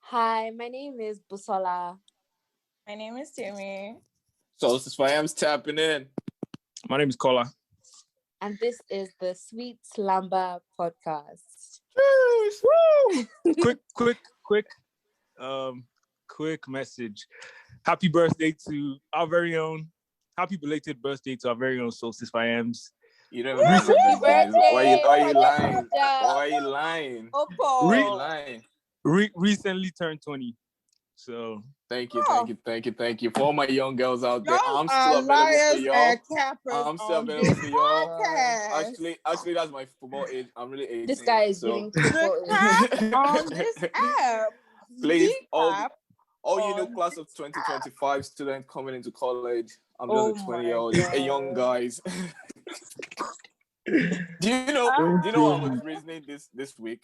Hi, my name is Busola. My name is Timmy. Solstice Fiam's tapping in. My name is Kola. And this is the Sweet Slumber podcast. Quick message. Happy birthday to our very own. Happy belated birthday to our very own Solstice Fiams. You don't remember Happy birthday! Why are you lying? Why are you lying? Why are you lying? Recently turned 20. So thank you. For all my young girls out there, Y'all I'm still available for y'all. I'm still available for y'all. Actually, that's my football age. I'm really 18. This guy is doing football. On this app. Please, all you know, class of 2025 student coming into college. I'm just a 20-year-old, just a young guys. Do you know what I was reasoning this week?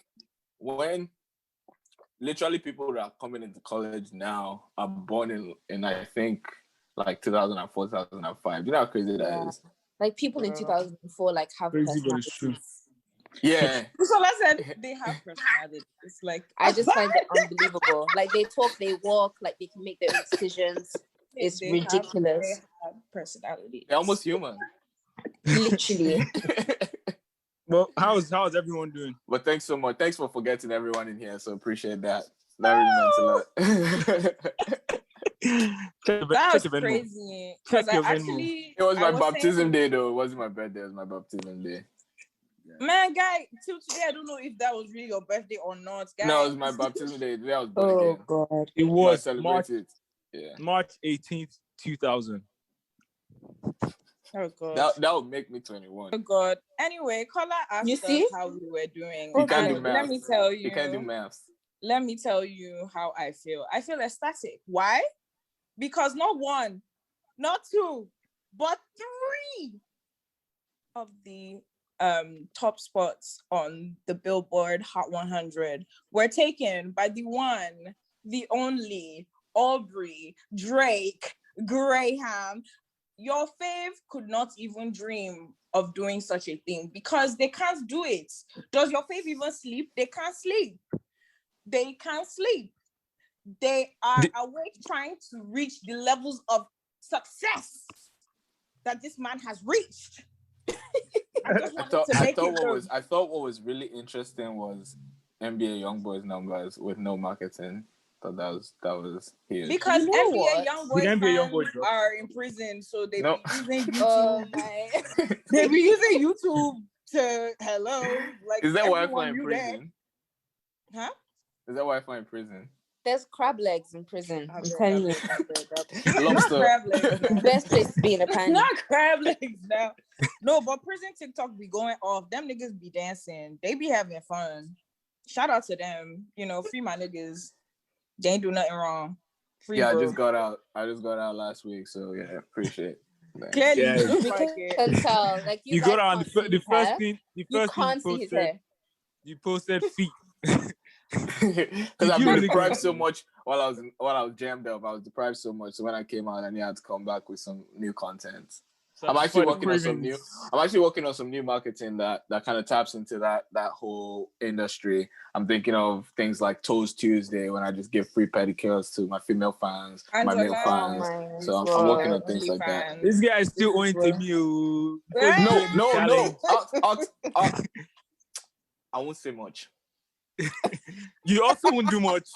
When literally people that are coming into college now are born in I think like 2004, 2005. Do you know how crazy that is? Like people in 2004 like have crazy, but it's true. Yeah. So I said they have personality. It's like I just find it unbelievable. Like they talk, they walk, like they can make their own decisions. It's ridiculous. They have personality. They're almost human. Literally. Well, how's everyone doing? But thanks so much. Thanks for forgetting everyone in here. So appreciate that. That really meant a lot. That was crazy. Because it was my baptism day though. It wasn't my birthday. It was my baptism day. Man, guy, till today I don't know if that was really your birthday or not, guy. No, it was my baptism day. Today I was born again. God. It was March 18th, 2000. Oh God. That would make me 21. Oh God. Anyway, Kola asked us how we were doing. You can't do math. Let me tell you. You can't do maths. Let me tell you how I feel. I feel ecstatic. Why? Because not one, not two, but three of the top spots on the Billboard Hot 100 were taken by the one, the only Aubrey, Drake, Graham. Your fave could not even dream of doing such a thing because they can't do it. Does your fave even sleep? They can't sleep. They can't sleep. They are awake trying to reach the levels of success that this man has reached. I thought what was really interesting was NBA Youngboys numbers with no marketing. So that was huge. Because NBA Youngboys are in prison, so they be using YouTube. They be using YouTube to like. Is that Wi-Fi in prison? Huh? Is that Wi-Fi in prison? There's crab legs in prison. I'm telling you. Not crab legs. Best place to be in a pan. Not crab legs now. No, but prison TikTok be going off. Them niggas be dancing. They be having fun. Shout out to them. Free my niggas. They ain't do nothing wrong. Free bro. I just got out last week, so yeah, appreciate it. Clearly, you can tell. Like you got on the first thing you posted. You posted feet. Because I've been deprived so much while I was jammed up. I was deprived so much, so when I came out, I had to come back with some new content. So I'm actually working on some new marketing that kind of taps into that whole industry. I'm thinking of things like Toes Tuesday, when I just give free pedicures to my female fans, my male fans. So I'm working on things like that. This guy is still owing to me. No. I won't say much. You also won't do much.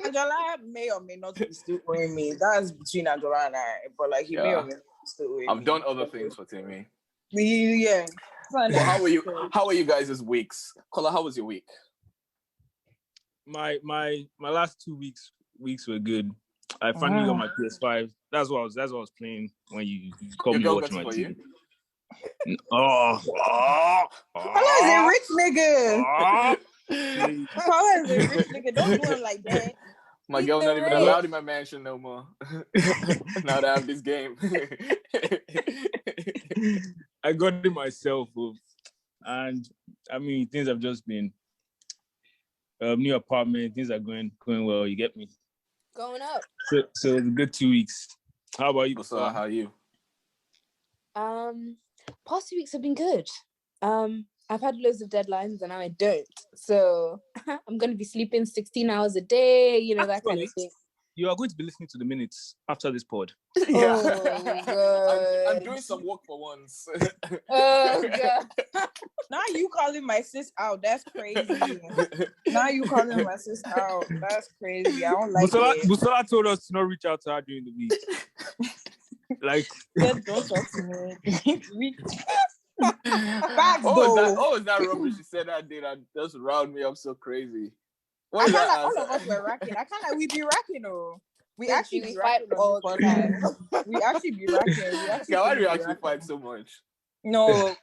Angela may or may not be still owing me. That's between Angela and I. But he may or may not be still owing me. I've done other things for Timmy. Yeah. Well, how are you guys' weeks? Kola, how was your week? My last 2 weeks were good. I finally got my PS5. That's what I was playing when you called me watching my TV. Paula is a rich nigga. Paula is a rich nigga. Don't do him like that. My girl's not even allowed in my mansion no more. Now that I have this game. I got it myself. And I mean, things have just been new apartment. Things are going well. You get me? Going up. So it's a good 2 weeks. How about you? So how are you? Past 2 weeks have been good. I I've had loads of deadlines and now I don't. So I'm going to be sleeping 16 hours a day, you know, that kind of thing. You are going to be listening to the minutes after this pod. Yeah. Oh, I'm doing some work for once. oh, God. Now you calling my sis out. That's crazy. Now you calling my sis out. That's crazy. I don't like it. Busola told us to not reach out to her during the week. Like, Don't talk to me. What was that rubbish you said that day that just riled me up so crazy? All of us were racking. I can't like we be racking though. We actually be racking all on the the time. podcast. We actually be racking. Yeah, why do we actually fight so much? No,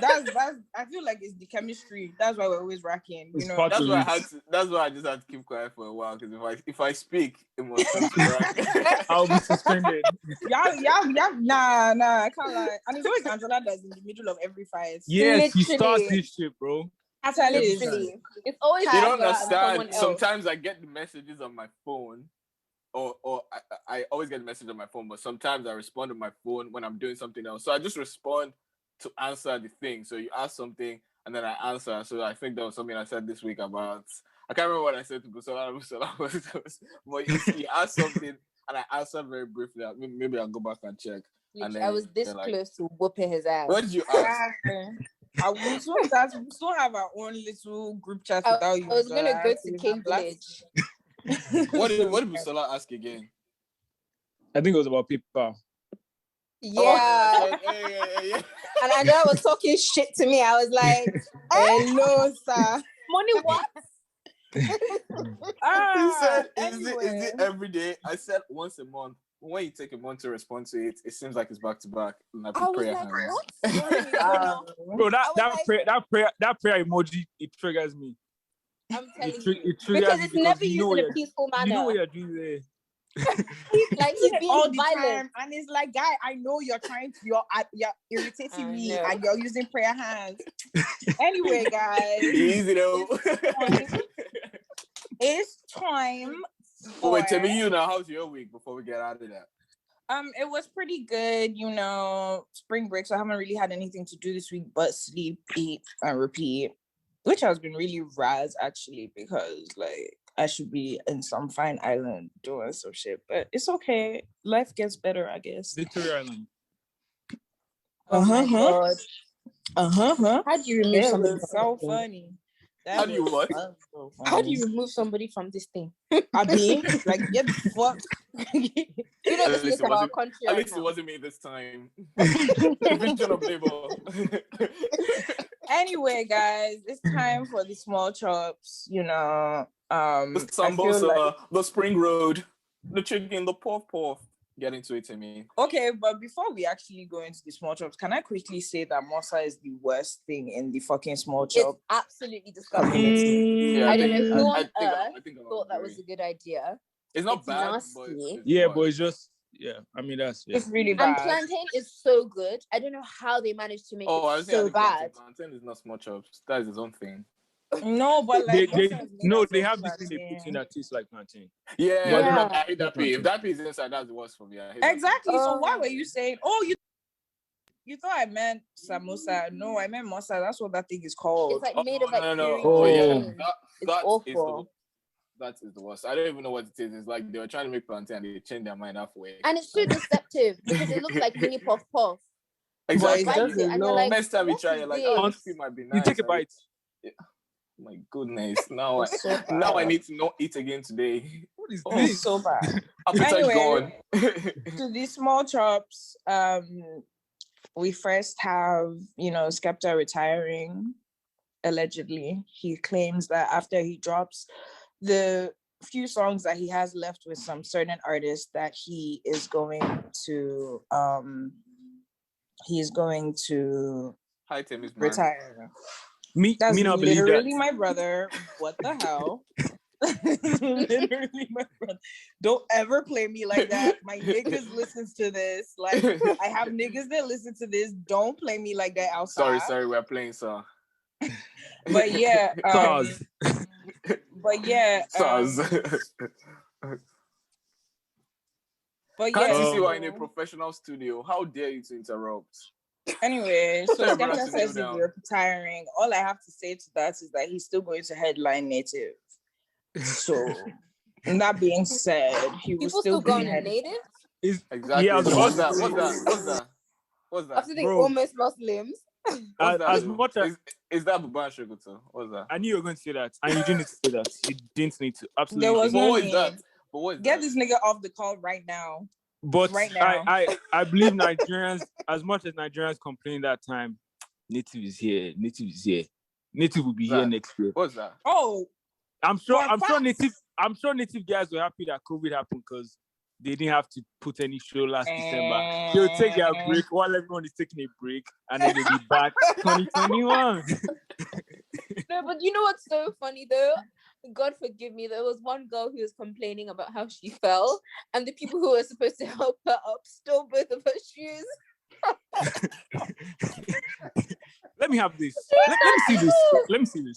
that's I feel like it's the chemistry. That's why we're always racking. You know. That's why I just had to keep quiet for a while, because if I speak, it must come to rack. I'll be suspended. Yeah, nah, I can't lie. And it's always Angela that's in the middle of every fight. Yes, he Literally. starts this shit, bro. Literally. It's always You don't understand. someone else. Sometimes I get the messages on my phone, or I always get the message on my phone, but sometimes I respond on my phone when I'm doing something else. So I just respond to answer the thing. So you ask something and then I answer. So I think there was something I said this week about, I can't remember what I said to Busola, but you asked something and I answered very briefly. Maybe I'll go back and check. And then, I was this close to whooping his ass. What did you ask? We still have our own little group chat without you. I was gonna go to King Village. What did Busola ask again? I think it was about paper. Yeah. Yeah. And I know I was talking shit to me. I was like, hello, sir. Money what? He said, is it every day? I said once a month. When you take a month to respond to it, it seems like it's back to back. And I put prayer hands. Bro, that prayer emoji, it triggers me. I'm telling you. Because it's never used in a peaceful manner. You know what you're doing there. He's being all the violent. time, and it's like, guy, I know you're you're irritating me, and you're using prayer hands. Anyway, guys, easy though. It's time. Wait, tell me you now. How's your week before we get out of that? It was pretty good. You know, spring break, so I haven't really had anything to do this week but sleep, eat, and repeat, which has been really raz actually, because like I should be in some fine island doing some shit, but it's okay. Life gets better, I guess. Victoria Island. Oh my God. How do you remove somebody? So funny. How do you what? So how do you remove somebody from this thing? I mean, like, get the fuck. You know the state of our country. At least it wasn't me this time. Division of labor. Anyway, guys, it's time for the small chops. You know, the sambosa, the spring road, the chicken, the puff. Get into it, to me. Okay, but before we actually go into the small chops, can I quickly say that mosa is the worst thing in the fucking small chop? It's absolutely disgusting. Yeah, I don't know who on I earth think thought that was a good idea. It's not bad, nasty. but it's just, I mean, that's, it's really bad. And plantain is so good. I don't know how they managed to make it so bad. Plantain is not small chops. That is his own thing. No, but like they have this thing they put in that tastes like plantain. Yeah. I hate that pea. If that pea is inside, that's the worst for me. I hate exactly. So why were you saying? Oh, you thought I meant samosa? No, I meant mosa. That's what that thing is called. It's like made of like That awful. That is the worst. I don't even know what it is. It's like they were trying to make plantain and they changed their mind halfway. And it's so deceptive because it looks like mini puff. Exactly. Like, next time you try, you're like, this pea might be nice. You take a bite. Yeah. My goodness. Now I need to not eat again today. What is this? So bad. Appetite gone. To these small chops, we first have, Skepta retiring. Allegedly, he claims that after he drops the few songs that he has left with some certain artists, that he is going to retire. That's literally my brother. What the hell? Literally my brother. Don't ever play me like that. My niggas listens to this. Like, I have niggas that listen to this. Don't play me like that outside. Sorry, we're playing song. But yeah, SARS. But Can't you see we're in a professional studio? How dare you to interrupt? Anyway, so Sorry, bro, Skepta to says kneel he's down. retiring. All I have to say to that is that he's still going to headline Native. So, that being said, he will People still still be going head. native Exactly. Yeah, I was So about what's to that? say, What's that? after they bro. almost lost limbs. What's that? As though? much as Is that Buban Shoguto? What's that? I knew you were going to say that, and you didn't need to say that. You didn't need to. Absolutely. There was But no what is need. that? But what is Get that? this nigga off the call right now. But Right now. I believe Nigerians, as much as Nigerians complained that time, Native is here. Native is here. Native will be here next year. What's that? Oh, I'm sure facts. Native guys were happy that COVID happened because they didn't have to put any show last December. They'll take their break while everyone is taking a break, and then they'll be back 2021. No, but you know what's so funny though? God forgive me. There was one girl who was complaining about how she fell, and the people who were supposed to help her up stole both of her shoes. Let me have this. Let me see this. Let me see this.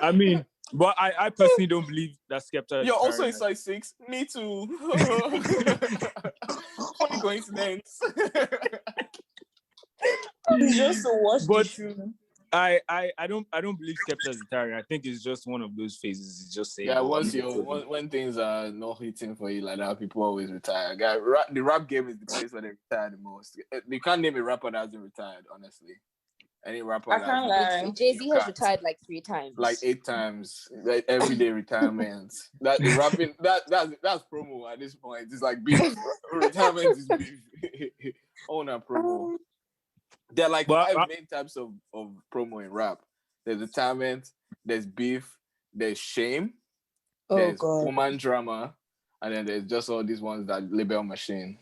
I mean, but I personally don't believe that Skepta. You're also in size 6. Me too. Funny coincidence. It's just to wash the But shoe. I don't believe Skepta is retiring. I think it's just one of those phases. It's just saying. Yeah, when things are not hitting for you like that, people always retire. Guy, the rap game is the place where they retire the most. You can't name a rapper that hasn't retired, honestly. Any rapper I can't lie. Jay-Z has retired like 3 times. like 8 times, like everyday retirement. That the rapping that's promo at this point. It's like beef. Retirement is beef. On a promo. There are like 5 main types of promo in rap. There's retirement, there's beef, there's shame, there's woman drama, and then there's just all these ones that label machine.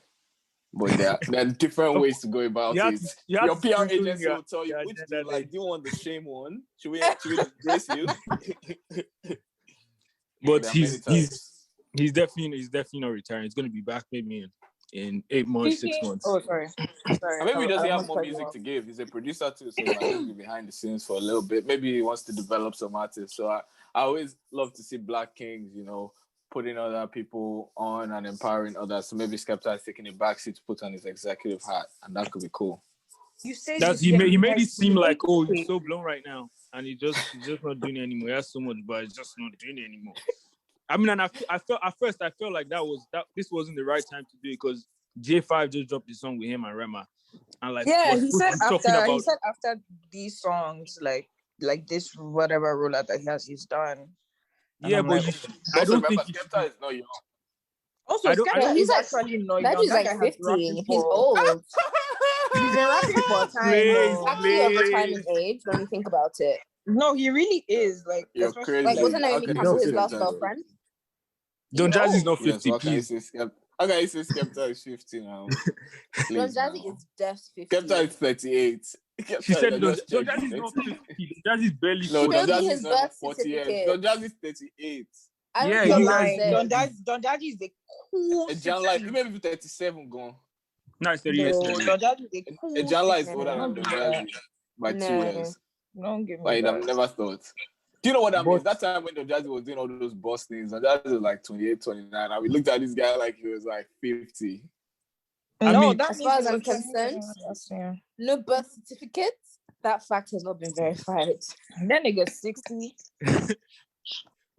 But there are different ways to go about it. Your PR agency will tell you which do you like. Do you want the shame one? Should we disgrace you? But he's definitely not retiring. He's going to be back maybe in 8 months, 6 months. Oh, sorry. And maybe he doesn't have more music to give. He's a producer too, so he might just be behind the scenes for a little bit. Maybe he wants to develop some artists. So I always love to see Black Kings, putting other people on and empowering others. So maybe Skepta is taking a backseat to put on his executive hat, and that could be cool. You say he made it seem like, oh, he's so blown right now, and he's just not doing it anymore. He has so much, but he's just not doing it anymore. I mean, and I felt at first like this wasn't the right time to do it because J5 just dropped the song with him and Rema, and like he said after these songs like this whatever rollout that he's done. Yeah, but I don't think Skepta is not young. Also, Skepta is actually not young. He's like 50. He's old. He's been rapping for a time. He's actually of retirement age when you think about it. No, he really is. Like, you're crazy. Like, wasn't Naomi Campbell his last girlfriend? Don Jazzy's not 50, please. Okay, you say Skepta is 50 now. Don Jazzy is just 50. Skepta is 38. She said Don Jazzy's not 50. Don Jazzy's barely 40. No, Don Jazzy's not 40 years. Don Jazzy's 38. Yeah, you're lying. Don Jazzy is the cool. John Light, maybe 37 gone. No, it's 38. Don Jazzy is the cool. John Light is older than Don Jazzy by 2 years. Don't give me Like, that. I've never thought. Do you know what that means? That time when Don Jazzy was doing all those boss things, Don Jazzy was like 28, 29, and we looked at this guy like he was like 50. As far as I'm concerned, no birth certificate. That fact has not been verified. That nigga 60.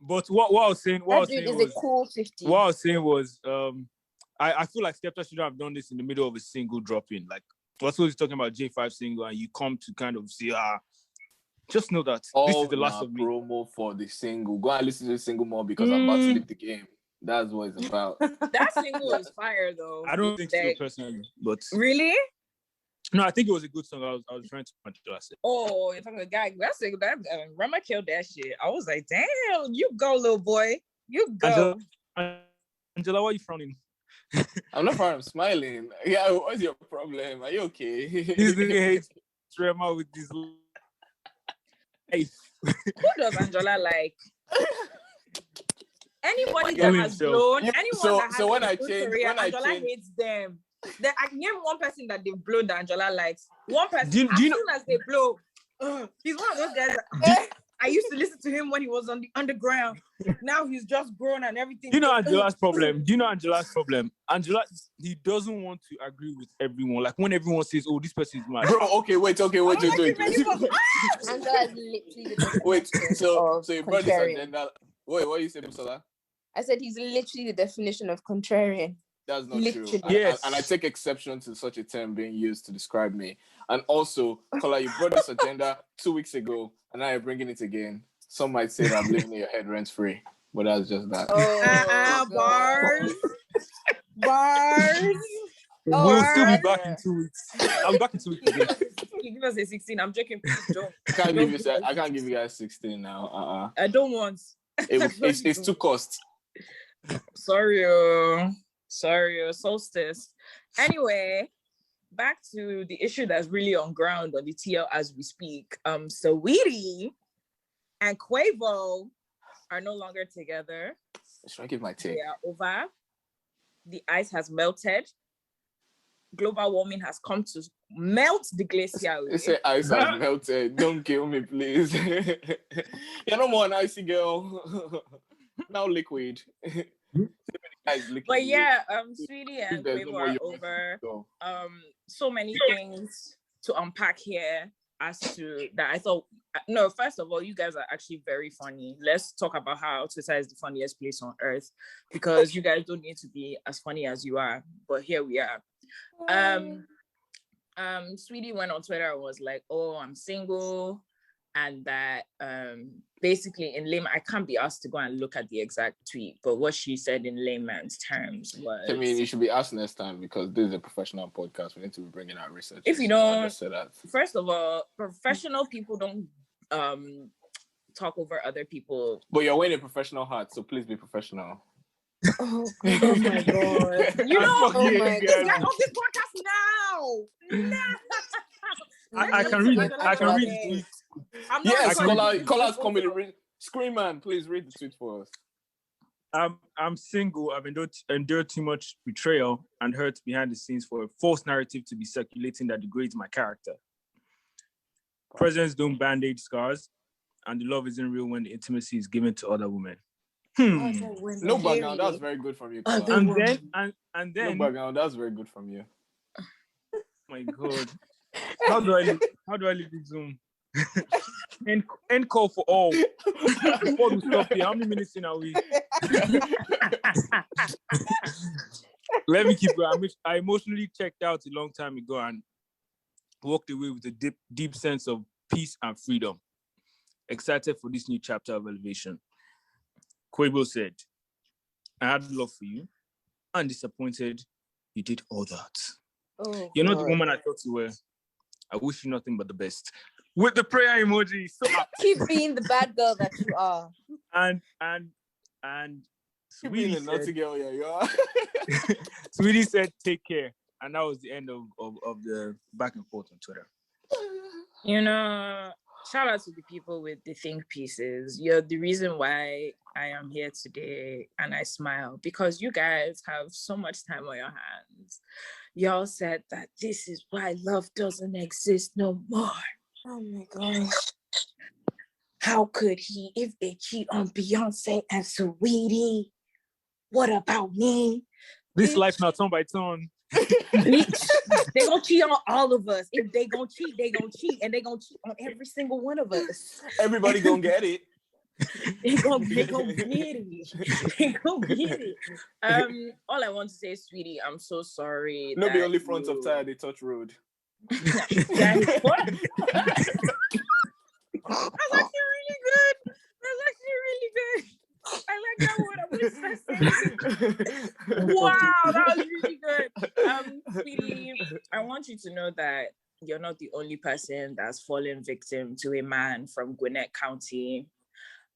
But what I was saying, That dude is a cool 50. What I was saying was, I feel like Skepta should have done this in the middle of a single drop-in. Like, what's he's talking about J5 single, and you come to kind of see, just know that this is the last of me. Promo for the single. Go and listen to the single more because I'm about to leave the game. That's what it's about. That single is fire, though. I don't think so personally, but really. No, I think it was a good song. I was trying to address it. Oh, you're talking about guy. That single, Rema killed that shit. I was like, damn, you go, little boy. You go. Angela, why are you frowning? I'm not frowning, I'm smiling. Yeah, what's your problem? Are you okay? This nigga hates Rema with this life. Who does Angela like? Anybody that has blown, anyone that has a good career, Angela hates them. I name one person that they've blown that Angela likes. One person, as soon as they blow, he's one of those guys that, I used to listen to him when he was on the underground. Now he's just grown and everything. You know Angela's problem. Do you know Angela's problem? Angela, he doesn't want to agree with everyone. Like when everyone says, "Oh, this person is mad." Bro, wait. Angela is literally the Wait, so you brought this contrarian. agenda. Wait, what you say, Busola? I said he's literally the definition of contrarian. That's not Literally. true. Yes. And I take exception to such a term being used to describe me. And also, Kola, you brought this agenda 2 weeks ago, and now you're bringing it again. Some might say that I'm living in your head rent-free, but that's just that. Bars. We'll still be back in 2 weeks. I'm back in 2 weeks again. You give us a 16. I'm joking. Please don't. I can't give you guys 16 now. I don't want. It's too cost. Sorry, solstice. Anyway, back to the issue that's really on ground on the TL as we speak. Saweetie and Quavo are no longer together. Should I give my take? They are over. The ice has melted. Global warming has come to melt the glacier. They say ice has melted. Don't kill me, please. You're no more an icy girl. Now liquid. But yeah, Sweetie and Quavo are over. So many things to unpack here as to that. I thought, no, first of all, you guys are actually very funny. Let's talk about how Twitter is the funniest place on earth, because you guys don't need to be as funny as you are, but here we are. Sweetie went on Twitter and was like, "Oh, I'm single," and that basically in layman, I can't be asked to go and look at the exact tweet, but what she said in layman's terms was, I mean, you should be asked next time, because this is a professional podcast. We need to be bringing out research. If you don't, first of all, professional people don't talk over other people. But you're wearing a professional hat, so please be professional. Oh my god! You know, this guy on this podcast now. I can read it. I can read the tweet. Yes, Cola's coming. Scream man, please read the tweet for us. I'm single. I've endured too much betrayal and hurt behind the scenes for a false narrative to be circulating that degrades my character. Presents don't band-aid scars, and the love isn't real when the intimacy is given to other women. No background. That's very good from you. And then no background. That's very good from you. Oh my god. How do I leave the Zoom? End call for all. Before we stop here, how many minutes in are we? Let me keep going. I emotionally checked out a long time ago and walked away with a deep sense of peace and freedom. Excited for this new chapter of elevation. Quavo said, "I had love for you and disappointed you did all that. Oh, you're not the woman I thought you were. I wish you nothing but the best." With the prayer emoji. So keep being the bad girl that you are. And Sweetie said, naughty girl, yeah, you are. Sweetie said, "Take care." And that was the end of the back and forth on Twitter. You know, shout out to the people with the think pieces. You're the reason why I am here today and I smile, because you guys have so much time on your hands. Y'all said that this is why love doesn't exist no more. Oh my gosh. How could he if they cheat on Beyonce and Saweetie? What about me? This life not turn by turn. Bitch, they gonna cheat on all of us. If they gonna cheat, they gonna cheat, and they gonna cheat on every single one of us. Everybody gonna get it. They gonna get it. They gonna get it. All I want to say is, Sweetie, I'm so sorry. No, the only front of tire they touch road. That's actually really good. That's actually really good. I like that word. I wish I said. Wow, that was really good. Sweetie, I want you to know that you're not the only person that's fallen victim to a man from Gwinnett County.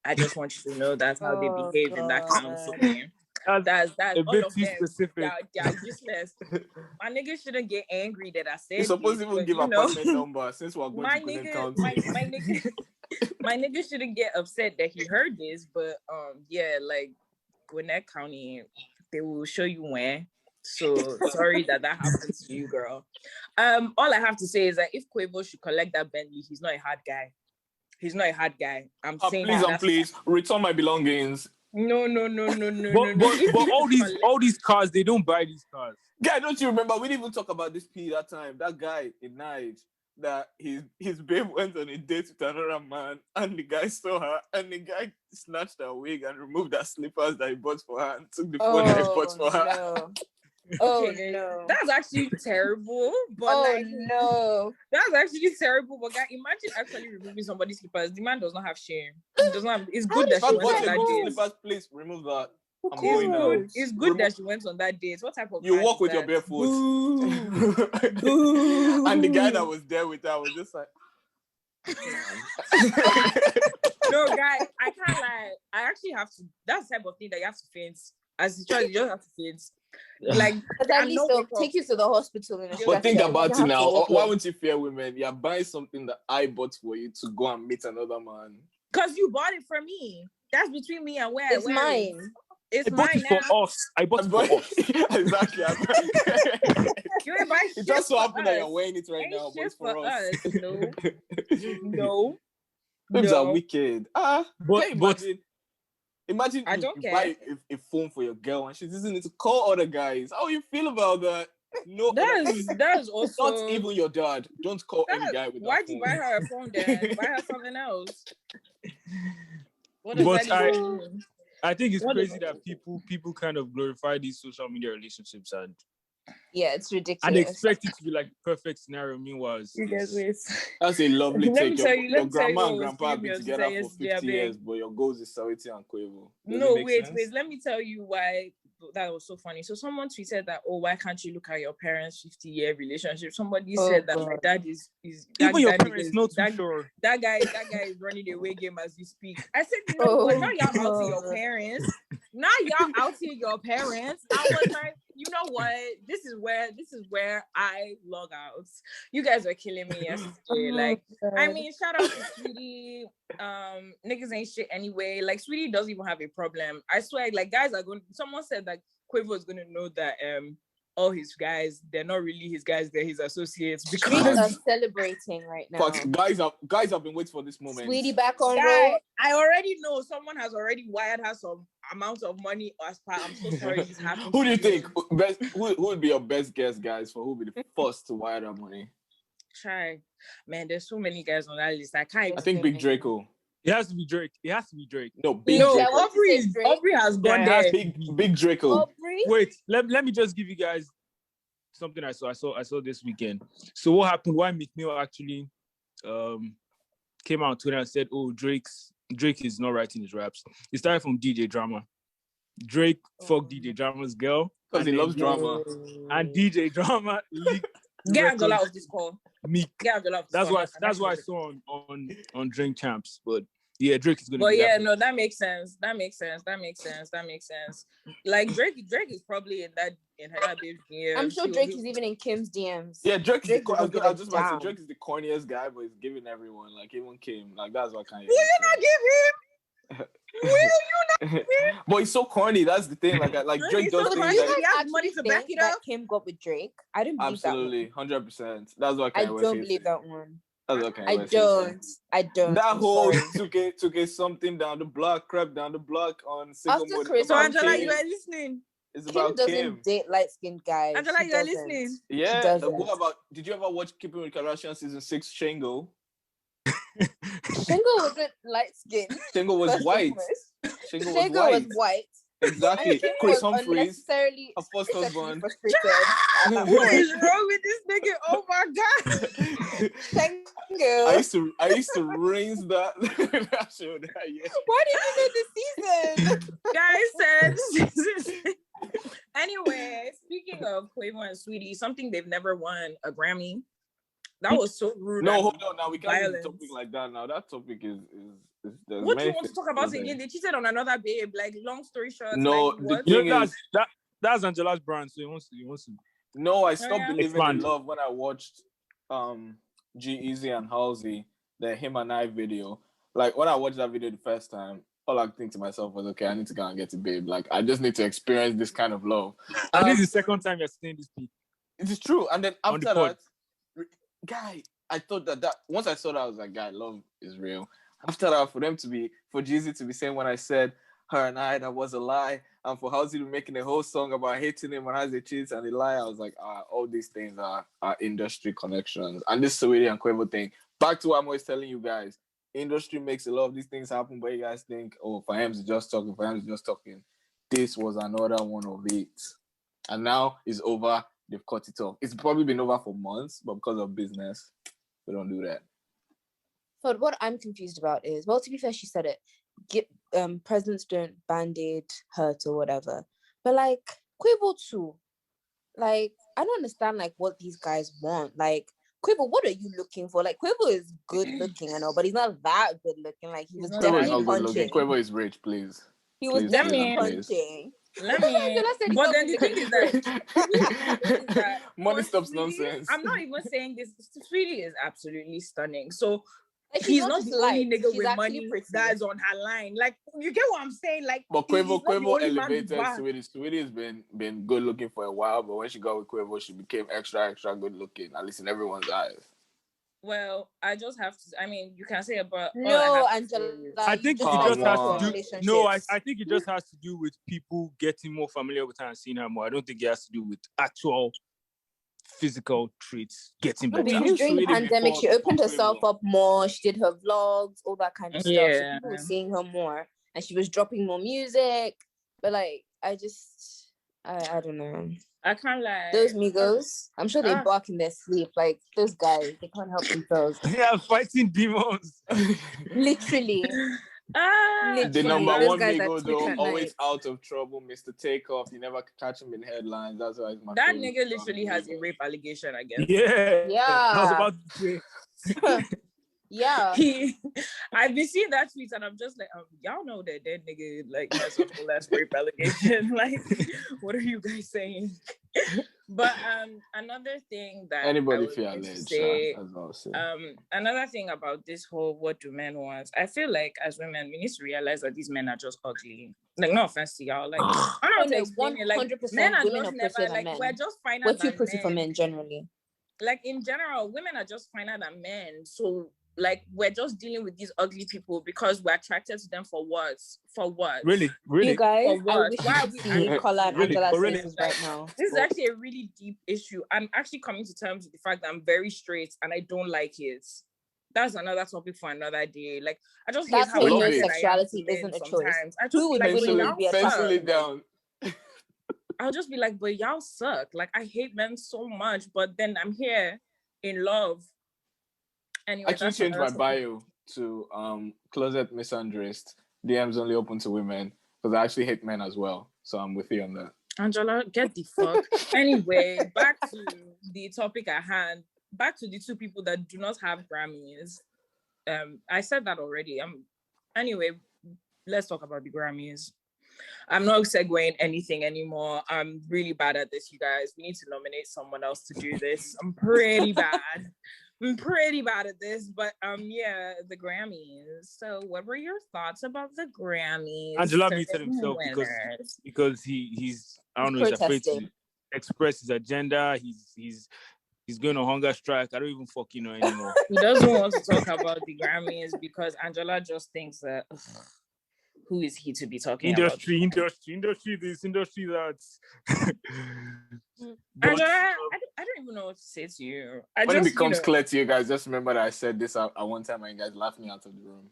I just want you to know that's how they behave in that county. That's a all bit of too them. specific. They're useless. My niggas shouldn't get angry that I said. You're supposed to even give a apartment number since we're going to Gwinnett County. My nigga shouldn't get upset that he heard this, but yeah, like Gwinnett County, they will show you when. So sorry that happens to you, girl. All I have to say is that if Quavo should collect that Bentley, he's not a hard guy. He's not a hard guy. I'm saying please that. and please return my belongings. No. But all these cars, they don't buy these cars. Guy, don't you remember? We didn't even talk about this P that time. That guy in Night, that his babe went on a date with another man, and the guy saw her, and the guy snatched her wig and removed her slippers that he bought for her and took the phone that he bought for her. No. Oh Okay, no. That's actually terrible. But no. That's actually terrible. But guy, imagine actually removing somebody's slippers. The man does not have shame. He does not have, it's good that she went on that date. Slippers, please remove that. It's good that she went on that date. What type of you walk with your barefoot? And the guy that was there with her was just like no, guy, I can't lie. I actually have to. That's the type of thing that you have to faint. As a child, you just have to faint. Like, but at least they'll take you to the hospital. But think about it now. Why wouldn't you fear women? You're buying something that I bought for you to go and meet another man. Because you bought it for me. That's between me and where. It's mine. It's I bought mine it for us. I bought it for us. Exactly. You ain't buying it just so happened that you're wearing it right now, but it's for us. No. Babes are wicked. But imagine I don't you care. buy a phone for your girl and she's using it to call other guys. How you feel about that? No, that is also not even your dad. Don't call any guy with that why'd phone. you buy her a phone then? Buy her something else. What But does that mean? I think it's crazy that people kind of glorify these social media relationships and it's ridiculous. and expect it to be like perfect scenario. Meanwhile, that's a lovely take. Your grandma and grandpa have been together for 50 years, but your goals is Saweetie and Quavo. No, wait. Let me tell you why that was so funny. So someone tweeted that, why can't you look at your parents' 50-year relationship? Somebody said that my dad is even your parents not too sure. That guy is running away game as we speak. I said, no, now y'all out to your parents. Now y'all out to your parents. I was like, you know what? This is where I log out. You guys are killing me yesterday. Like, I mean, shout out to Sweetie. Niggas ain't shit anyway. Like, Sweetie doesn't even have a problem. I swear, like, guys are going. Someone said that Quavo is going to know that all his guys, they're not really his guys, they're his associates. Because are celebrating right now. But guys have been waiting for this moment. Sweetie back on road. I already know someone has already wired her some amount of money as part. I'm so sorry this happened. Who do you think who would be your best guess, guys, for who would be the first to wire that money? Try. Man, there's so many guys on that list. I think Big Draco. It has to be Drake. No, Big Draco. Aubrey has gone there. Big Draco. Aubrey? Wait, let me just give you guys something I saw this weekend. So what happened? Why McNeil actually came out on Twitter and said, Drake is not writing his raps. It started from DJ Drama. Drake fucked DJ Drama's girl. Because he loves drama. And DJ Drama leaked. Get Angela off this call. Meek. Get Angela off this call. That's what I saw on Drink Champs. But yeah, Drake is gonna. But yeah, no, that makes sense. Like Drake is probably in her babe's DM. I'm sure Drake is even in Kim's DMs. Yeah, Drake is Drake I was just about to say Drake is the corniest guy, but he's giving everyone, like even Kim. Like that's what kind of. Will you not give him? Will you not give him? But he's so corny. That's the thing. Like Drake does things He that has money to back it up. Kim got with Drake. I don't believe absolutely 100%. That's what I don't believe that one. That's okay. I don't. That whole took a something down the block, crept down the block on single after mode. Chris. So Angela, you are listening. It's Kim about doesn't Kim. date light-skinned guys. Angela, you are listening. Yeah. What about? Did you ever watch Keeping with Kardashian season 6? Shango. Shango wasn't light-skinned. Shango was white. Shango was white. Exactly. Chris Humphries, her first husband. What is wrong with this nigga? Oh my god. Shango. I used to rinse that show that year. Why did you know the season? Guys said anyway, speaking of Quavo and Sweetie, something they've never won a Grammy. That was so rude. No, hold on. Now we can't use a topic like that. Now that topic is what do you want to talk about again? They cheated on another babe. Like long story short. No, like, the thing is that's Angela's brand. So he wants to. No, I stopped believing in love when I watched G-Eazy and Halsey, the Him and I video. Like when I watched that video the first time, all I think to myself was, okay, I need to go and get a babe. Like I just need to experience this kind of love. And this is the second time you're saying this. It is true. And then after that, guy, I thought that once I saw that, I was like, guy, love is real. After that, for Jeezy to be saying when I said her and I, that was a lie, and for Halsey to be making a whole song about hating him when I the cheats and the lie, I was like, all these things are industry connections. And this Saweetie and Quavo thing, back to what I'm always telling you guys, industry makes a lot of these things happen, but you guys think, oh, for him to just talking, this was another one of it. And now it's over, they've cut it off. It's probably been over for months, but because of business, we don't do that. But what I'm confused about is, well, to be fair, she said it. Presidents don't band-aid hurt or whatever. But like Quavo too. Like, I don't understand like what these guys want. Like, Quavo, what are you looking for? Like, Quavo is good looking, I know, but he's not that good looking. Like, he was definitely punching. Quavo is rich, please. He was definitely punching. But then the thing is that money stops nonsense. I'm not even saying this. Sweetie is absolutely stunning. So like, he's not the only nigga with money that's on her line. Like, you get what I'm saying? Like, but Quavo elevated Sweetie. Sweetie has been good looking for a while, but when she got with Quavo, she became extra good looking, at least in everyone's eyes. Well, I just have to. I mean, you can say about Angela. I think it just has to do. No, I think it just has to do with people getting more familiar with her and seeing her more. I don't think it has to do with actual physical traits getting better. Because during the pandemic, she opened herself up more. She did her vlogs, all that kind of stuff. So people were seeing her more, and she was dropping more music. But like, I don't know. I can't lie. Those Migos, I'm sure they bark in their sleep. Like, those guys, they can't help themselves. They are fighting demons. Literally. The number one Migo, though, always out of trouble. Mr. Takeoff, you never catch him in headlines. That's why my that nigga literally has a rape allegation, I guess. Yeah. I was about to say. Yeah. I've been seeing that tweet and I'm just like, y'all know that nigga like has a whole ass rape allegation. Like, what are you guys saying? But another thing that anybody feel alleged, another thing about this whole what do men want, I feel like as women we need to realize that these men are just ugly. Like, no offense to y'all, like I don't know, 100%. Like, men are just never like men. We're just finer than men. We're too pretty for men generally. Like, in general, women are just finer than men. So like, we're just dealing with these ugly people because we're attracted to them for what? For what? Really? You guys, for what? I wish why are we seeing Nicola and Angela's faces right now? This is actually a really deep issue. I'm actually coming to terms with the fact that I'm very straight and I don't like it. That's another topic for another day. Like, I just hate how homosexuality isn't a choice. I just like, pencil it down. I'll just be like, but y'all suck. Like, I hate men so much, but then I'm here in love. Anyway, I actually changed my bio to closet misandrist. DMs only open to women because I actually hate men as well. So I'm with you on that. Angela, get the fuck. Anyway, back to the topic at hand. Back to the two people that do not have Grammys. I said that already. Anyway, let's talk about the Grammys. I'm not segueing anything anymore. I'm really bad at this, you guys. We need to nominate someone else to do this. I'm pretty bad. I'm pretty bad at this, but yeah, the Grammys. So what were your thoughts about the Grammys? Angela muted himself because he's I don't know, he's afraid to express his agenda. He's going on hunger strike. I don't even fucking know anymore. He doesn't want to talk about the Grammys because Angela just thinks that who is he to be talking about? Industry, this, industry that. Angela, I don't even know what to say to you. When it becomes clear to you guys, just remember that I said this at one time and you guys laughed me out of the room.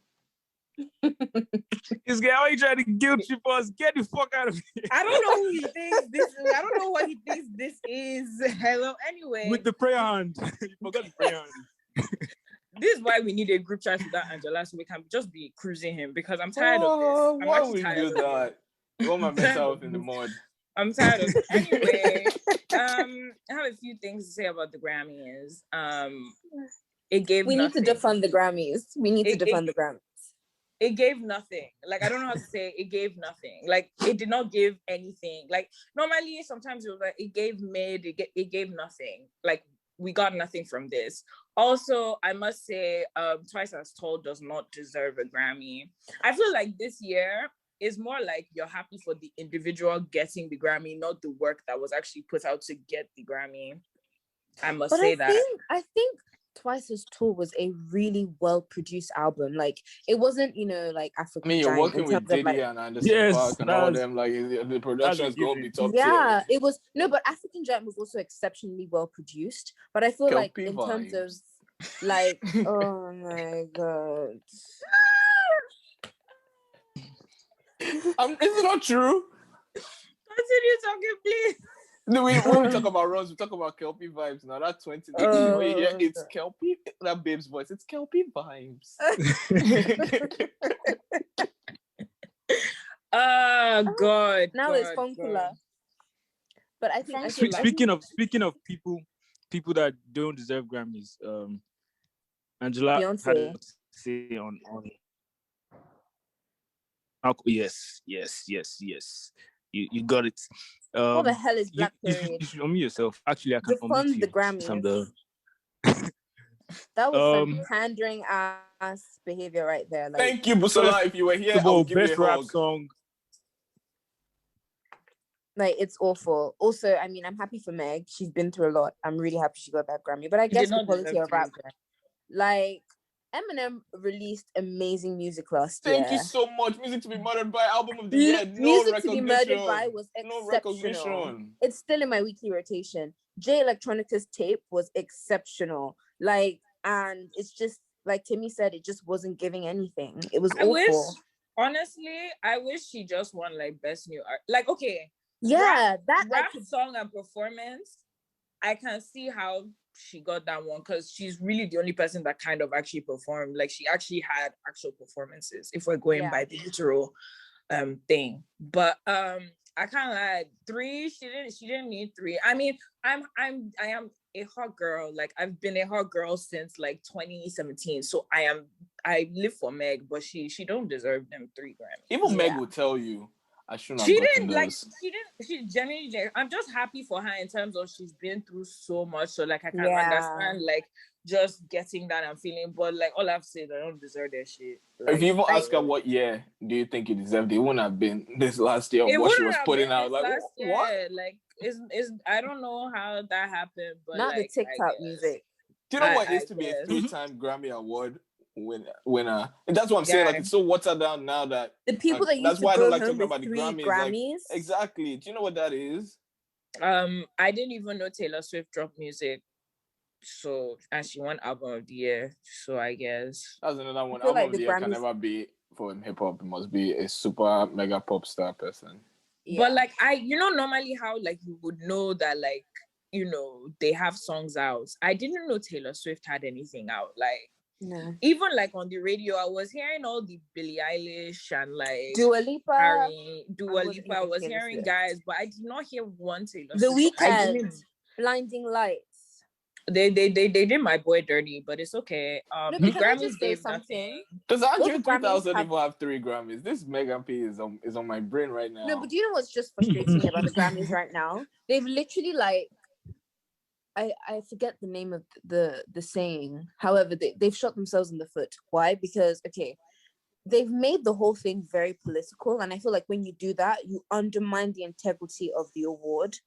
This guy, why you trying to guilt trip us? Get the fuck out of here. I don't know who he thinks this is. I don't know what he thinks this is. Hello, anyway. With the prayer hand. You forgot the prayer hand. This is why we need a group chat with that Angela so we can just be cruising him because I'm tired of this. Why would we do that? You want my mental health in the mud. I'm tired of it. Anyway, I have a few things to say about the Grammys. It gave We nothing. need to defund the Grammys. We need to defund the Grammys. It gave nothing. Like, I don't know how to say it. It gave nothing. Like, it did not give anything. Like, normally, sometimes it was like, it gave mid, it gave nothing. Like, we got nothing from this. Also, I must say, Twice as Told does not deserve a Grammy. I feel like this year is more like you're happy for the individual getting the Grammy, not the work that was actually put out to get the Grammy. I must say that. I think Twice's Tour was a really well-produced album. Like, it wasn't, like African you're Giant working in with terms of Diddy like, and Anderson Yes, Paak and all them. Like the production is going to be top yeah, tier. it was no, but African Giant was also exceptionally well-produced. But I feel like Kelpie in terms of vibes. like, oh my god, Is it not true? Continue talking, please. No, when we talk about Rose, we talk about Kelpie vibes. Now that 20, when you hear it's Kelpie, that babe's voice, it's Kelpie vibes. God. Now God, it's Funkula. But I think speaking of people that don't deserve Grammys, Angela Beyonce had a say on. Yes. You got it. what the hell is Black You Parade? should unmute yourself. Actually, I can unmute you. The Grammys. That was some pandering ass behavior right there. Like, thank you, Busola. If you were here, I would give you a rap hug. song. Like, it's awful. Also, I mean, I'm happy for Meg. She's been through a lot. I'm really happy she got that Grammy. But I guess the quality of rap, like, Eminem released amazing music last year. Thank you so much. Music to be murdered by, album of the year. Music to be murdered by was exceptional. No it's still in my weekly rotation. Jay Electronica's tape was exceptional. Like, and it's just like Timmy said, it just wasn't giving anything. It was awful. Honestly, I wish she just won like best new art. Like, okay, yeah, rap song and performance. I can see how she got that one because she's really the only person that kind of actually performed. Like, she actually had actual performances. If we're going by the literal thing, but I can't lie. 3, she didn't need 3. I mean, I am a hot girl. Like, I've been a hot girl since like 2017. So I live for Meg, but she don't deserve them 3 Grammys. Even Meg will tell you I shouldn't have gotten those. She genuinely, I'm just happy for her in terms of she's been through so much. So like I can understand like just getting that and feeling, but like all I've said, I don't deserve that shit. Like, if you even ask her what year do you think you deserved, it wouldn't have been this last year of what she was putting out. Like what? Like is I don't know how that happened, but not like, the TikTok music. Do you know what it is to be a 3-time Grammy Award winner? And that's what I'm saying. Like, it's so watered down now that the people that used to go home with 3 Grammys. Like, exactly. Do you know what that is? I didn't even know Taylor Swift dropped music. So, and she won album of the year. So I guess that's another one. Album of the year can never be for hip hop. It must be a super mega pop star person. Yeah. But like normally how like you would know that like they have songs out. I didn't know Taylor Swift had anything out. Like, no. Even like on the radio, I was hearing all the Billie Eilish and like Dua Lipa. I was hearing guys, but I did not hear one Taylor Swift. The Weeknd, Blinding Lights. They did my boy dirty, but it's okay. No, the Grammys gave something. Does Andre 3000 even have 3 Grammys? This Megan P is on my brain right now. No, but do you know what's just frustrating me about the Grammys right now? They've literally like, I forget the name of the saying. However, they've shot themselves in the foot. Why? Because they've made the whole thing very political, and I feel like when you do that, you undermine the integrity of the award.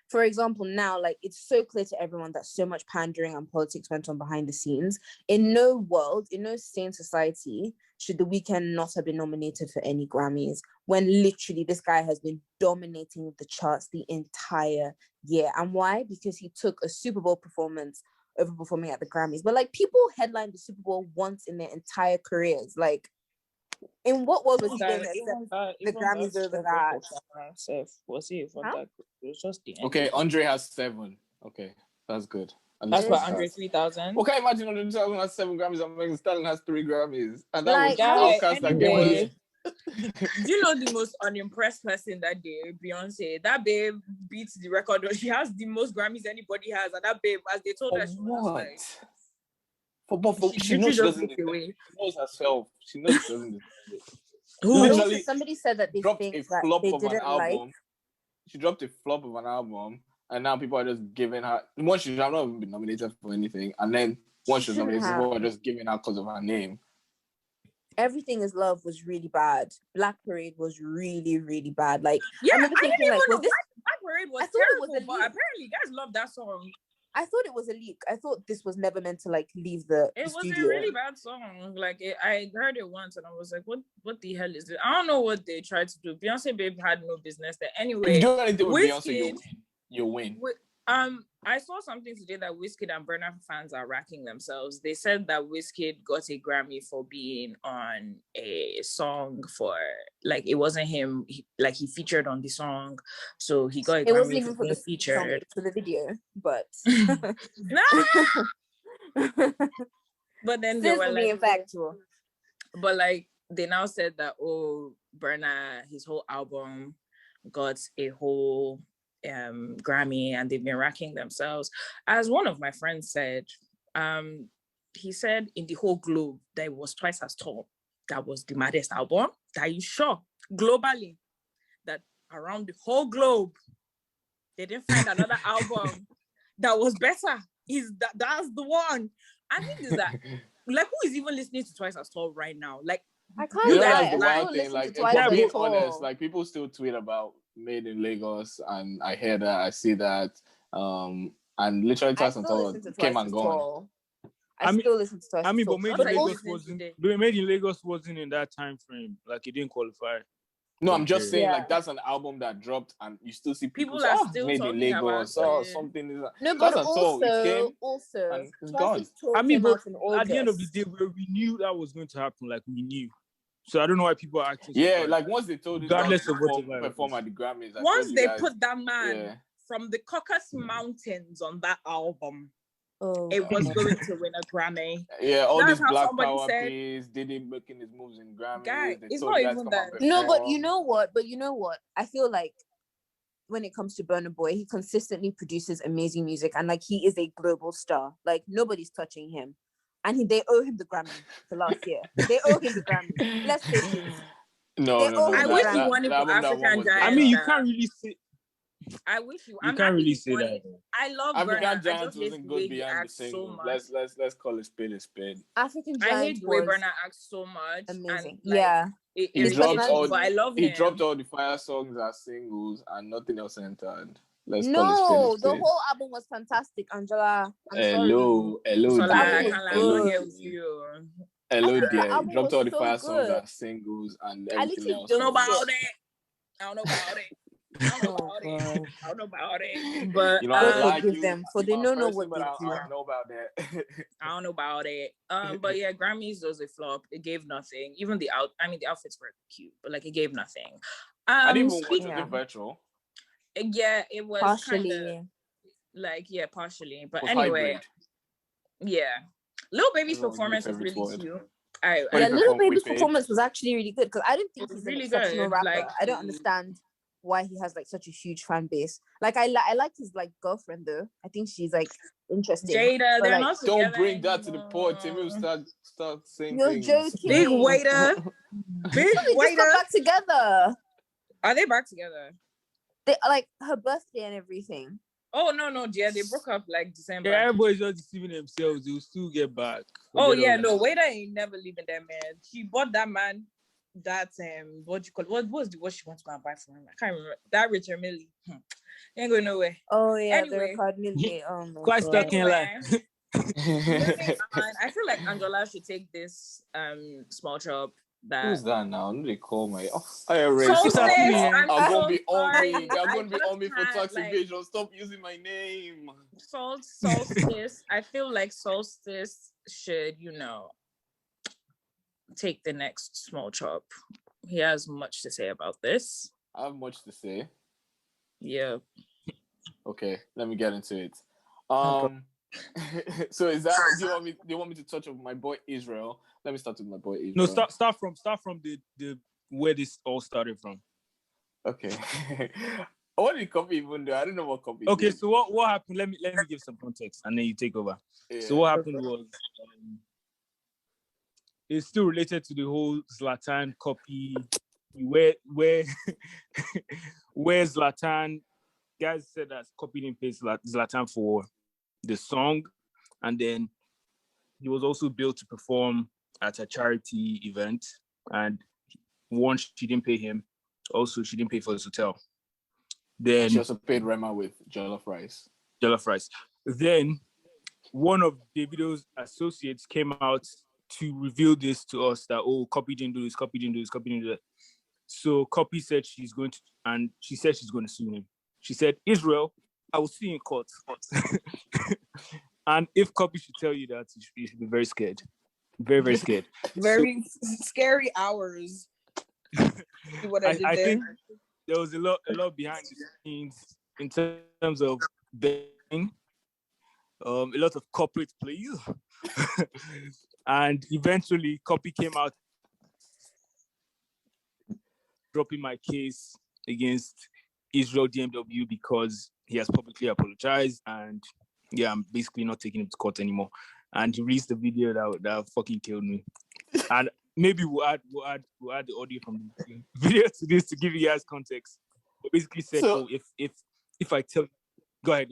For example, now, like, it's so clear to everyone that so much pandering and politics went on behind the scenes. In no world, in no sane society, should The Weeknd not have been nominated for any Grammys, when literally this guy has been dominating the charts the entire year. And why? Because he took a Super Bowl performance over performing at the Grammys. But, like, people headline the Super Bowl once in their entire careers. Like, in what world was he going to accept the Grammys over that? Was he from that? It was just the end. Okay, Andre has 7. Okay, that's good. That's why Andre 3000. Okay, imagine Andre 3000 has 7 Grammys and Megan Thee Stallion has 3 Grammys, and that like, was outcast anyway. Do you know the most unimpressed person that day? Beyonce. That babe beats the record. She has the most Grammys anybody has, and that babe, as they told her, she was like. She knows she doesn't. She knows herself. She knows she doesn't. Literally, somebody said that they dropped think a that flop they of an didn't album. like. She dropped a flop of an album, and now people are just giving her. Once she have not even been nominated for anything, and then once she's nominated, people are just giving her because of her name. Everything Is Love was really bad. Black Parade was really, really bad. Like, yeah, I remember thinking, like, was this Black Parade was terrible, but apparently you guys love that song. I thought it was a leak. I thought this was never meant to like leave the It was studio. a really bad song. Like I heard it once and I was like, what the hell is it? I don't know what they tried to do. Beyonce Babe had no business there. Anyway, if you do anything with Beyonce, Wizkid, you win. I saw something today that Wizkid and Burna fans are racking themselves. They said that Wizkid got a Grammy for being on a song for, like, it wasn't him. He featured on the song, so he got a It wasn't Grammy even for for being the featured. song, for the video, but But then they were being like, factual. but like they now said that Burna, his whole album got a whole Grammy, and they've been racking themselves. As one of my friends said, he said in the whole globe that it was Twice as Tall that was the maddest album. Are you sure? Globally, that around the whole globe, they didn't find another album that was better. That's the one. I think is that, like, who is even listening to Twice as Tall right now? Like, I can't that's the lie. wild thing. Like, if we're being honest, like, people still tweet about Made in Lagos, and I hear that, I see that, and literally Twice and Tall came and gone. I still listen to Twice. I mean, but Made in Lagos wasn't in that time frame. Like, it didn't qualify. No, I'm just saying, like, that's an album that dropped, and you still see people say, are still Made in Lagos or something. No, but also, and it's gone. I mean, but at the end of the day, we knew that was going to happen. Like, we knew. So I don't know why people are acting. Yeah, like once they told you regardless of what perform at the Grammys. Once they put that man from the Caucasus Mountains on that album, it was going to win a Grammy. Yeah, all these Black Power piece, Diddy making his moves in Grammys. Guy, it's not even that. No, but you know what? I feel like when it comes to Burna Boy, he consistently produces amazing music, and like he is a global star. Like nobody's touching him. And they owe him the Grammy for last year. They owe him the Grammy. Let's face it. No. I wish he won it for African Giant. I mean, you can't really say. I wish you. You can't really say that. I love African Burna. Giants wasn't good beyond the single. So let's call it spade a spade. African Giants. I hate the way Burna acts so much. Amazing. And, like, He dropped all. I love him. He dropped all the fire songs as singles, and nothing else entered. The whole album was fantastic, Angela. Hello, dear. Hello, dear. He dropped all the fire songs as singles, and everything else. I don't know about it. But you know, I give them for they don't know what they do. I don't know about that. I don't know about it. But yeah, Grammys was a flop. It gave nothing. Even the outfits were cute, but like it gave nothing. I didn't even watch it virtual. Yeah, it was partially. Partially. But anyway, Lil Baby's performance was really cute. Lil Baby's performance was actually really good because I didn't think he's really an exceptional rapper. Like, I don't understand why he has like such a huge fan base. Like I like his like girlfriend though. I think she's like interesting. Jada, they're not together. Don't bring that to the pod. Timmy will start saying You're things. joking. Big waiter. Big waiter. Just got back together. Are they back together? They like her birthday and everything. Oh no, dear. They broke up like December. Yeah, everybody's just deceiving themselves. They'll still get back. Waiter ain't never leaving that man. She bought that man that what do you call it? What she wants to go and buy for him? I can't remember. That Richard Millie. Ain't going nowhere. Oh yeah, anyway, the record Millie. Oh my quite God. stuck in like. I feel like Angela should take this small job. Who's that now? Who they call me? I'm gonna be on me for tax evasion. Stop using my name. Solstice. I feel like Solstice should, take the next small chop. He has much to say about this. I have much to say. Yeah. Okay, let me get into it. So is that do you want me to touch on my boy Israel? Let me start with my boy Israel. No, start from the where this all started from. Okay. What did Copy even do? I don't know what Copy Okay, did. so what happened? Let me give some context and then you take over. Yeah. So what happened was it's still related to the whole Zlatan copy where Zlatan guys said that copied and pasted Zlatan for the song, and then he was also billed to perform at a charity event, and once she didn't pay him, also she didn't pay for his hotel. Then she also paid Rema with jollof rice. Then one of Davido's associates came out to reveal this to us that, oh, Copy didn't do this, Copy didn't do this, Copy didn't do that. So Copy said she's going to, and she said she's going to sue him. She said, Israel, I will see you in court. And if Copy should tell you that, you should be very scared. Very, very scared. Very scary hours. See what I did there? think there was a lot behind the scenes in terms of betting, a lot of corporate plays. And eventually Copy came out dropping my case against Israel DMW because he has publicly apologized, and yeah, I'm basically not taking him to court anymore. And he released the video that fucking killed me. And maybe we'll add the audio from the video to this to give you guys context. But basically said, so, if I tell, go ahead.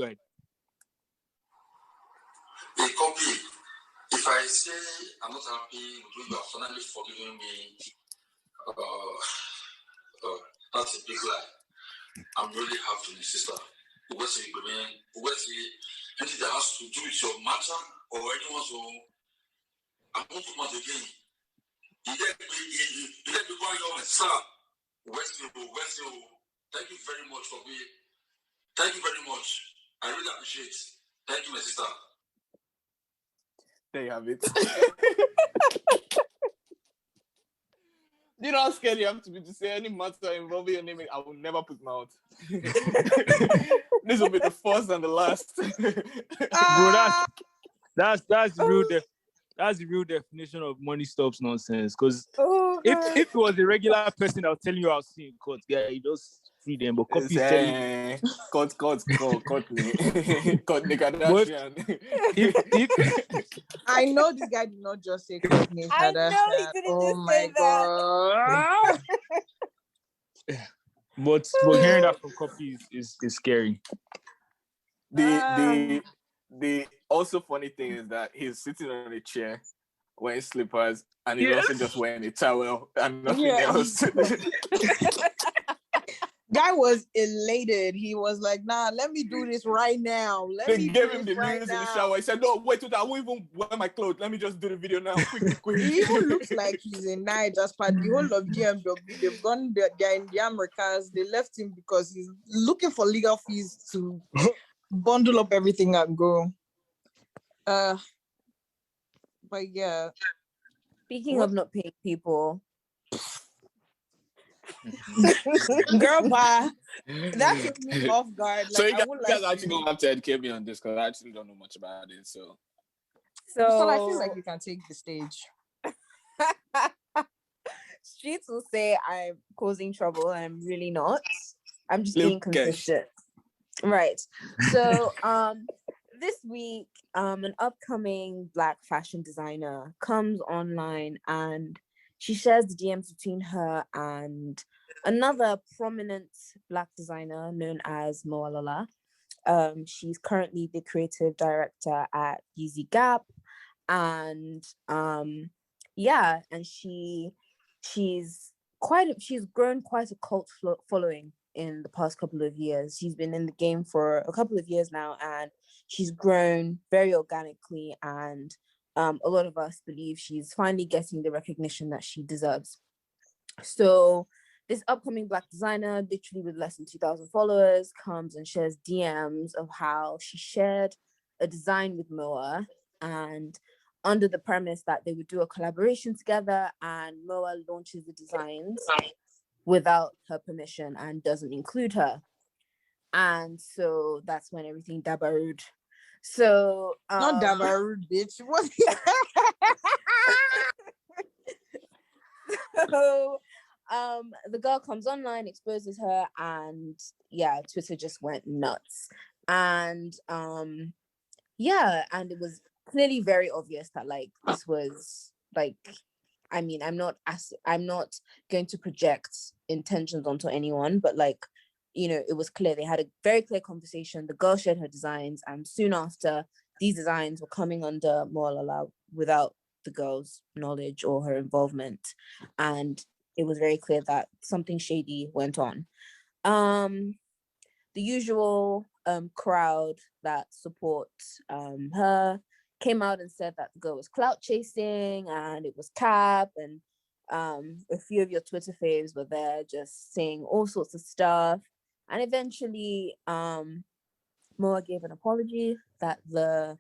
Hey, Copy, if I say I'm not happy with you, are finally forgiving me, that's a big lie. I'm really happy, sister. What's it, anything that has to do with your matter or anyone's own, I won't come out again. You let me go on, sir. Wesley, thank you very much for me. Thank you very much. I really appreciate it. Thank you, my sister. There you have it. You know how scared you have to be to say any matter involving your name? I will never put my mouth. This will be the first and the last. Bro, that's the real definition of money stops nonsense. Because if it was a regular person that was telling you I was seeing court, yeah, you just free them. But Copy telling court me. Court me Kardashian. If I know this guy did not just say Courtney Kardashian. I know he didn't Oh just my say that. god! but hearing that from Copy is scary. The also funny thing is that he's sitting on a chair wearing slippers and he's also just wearing a towel and nothing else. Guy was elated. He was like, nah, let me do this right now. They gave him the news in the shower. He said, no, wait, I won't even wear my clothes. Let me just do the video now. Quick. He even looks like he's in Niger as part the whole of GMW. They've gone they're in the Americas. They left him because he's looking for legal fees to bundle up everything and go. But yeah. Speaking of not paying people. Girl, bye. That took me off guard. Like, so you guys actually don't have to educate me on this because I actually don't know much about it. So I feel like you can take the stage. Streets will say I'm causing trouble and I'm really not. I'm just being consistent. Right. So this week, an upcoming Black fashion designer comes online and she shares the DMs between her and another prominent Black designer known as Moalola. She's currently the creative director at Yeezy Gap, and and she's grown quite a cult following in the past couple of years. She's been in the game for a couple of years now, and she's grown very organically, and a lot of us believe she's finally getting the recognition that she deserves. So this upcoming Black designer, literally with less than 2,000 followers, comes and shares DMs of how she shared a design with Moa, and under the premise that they would do a collaboration together, and Moa launches the designs without her permission and doesn't include her. And so that's when everything dabarooed. So not dabarooed, bitch. What? So the girl comes online, exposes her, and Twitter just went nuts. And and it was clearly very obvious that like this was like, I mean, I'm not going to project intentions onto anyone, but like, you know, it was clear they had a very clear conversation. The girl shared her designs, and soon after, these designs were coming under Moalola without the girl's knowledge or her involvement, and it was very clear that something shady went on. The usual crowd that support her came out and said that the girl was clout chasing and it was cap, and a few of your Twitter faves were there just saying all sorts of stuff. And eventually Moa gave an apology that the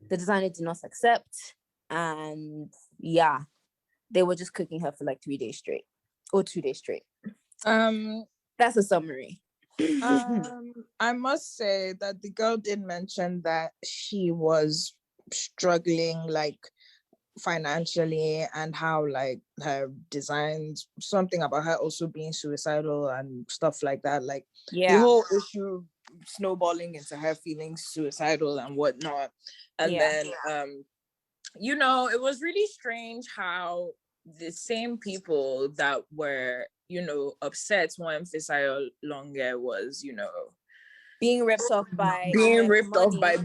designer did not accept, and yeah, they were just cooking her for like 3 days straight or 2 days straight. That's a summary. I must say that the girl did mention that she was struggling like financially, and how like her designs, something about her also being suicidal and stuff like that, like the whole issue snowballing into her feeling suicidal and whatnot. And then you know, it was really strange how the same people that were, you know, upset when Fisayo Longe was, you know, being ripped off by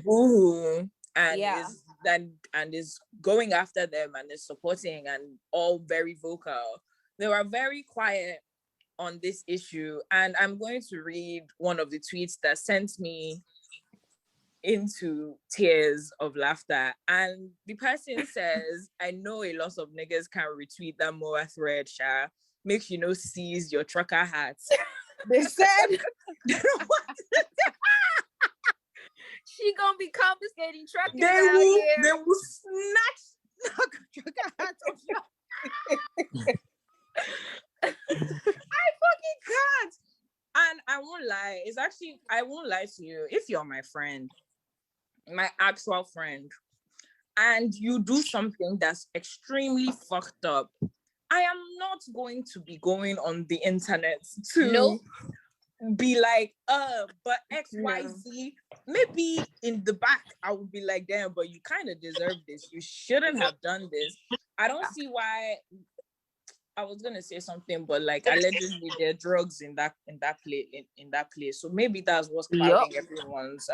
Boohoo, and is going after them and is supporting and all very vocal. They were very quiet on this issue, and I'm going to read one of the tweets that sent me into tears of laughter. And the person says, I know a lot of niggas can retweet that Moa thread, Sha. Make you know, seize your trucker hats. They said, she gonna be confiscating truckers out here. They will snatch trucker hats off your I fucking can't. And I won't lie. It's actually, I won't lie to you. If you're my friend, my actual friend, and you do something that's extremely fucked up, I am not going to be going on the internet to be like, but XYZ. Maybe in the back, I would be like, damn, but you kind of deserve this. You shouldn't have done this. I don't see why. I was gonna say something, but like allegedly there are drugs in that place. So maybe that's what's clouding everyone's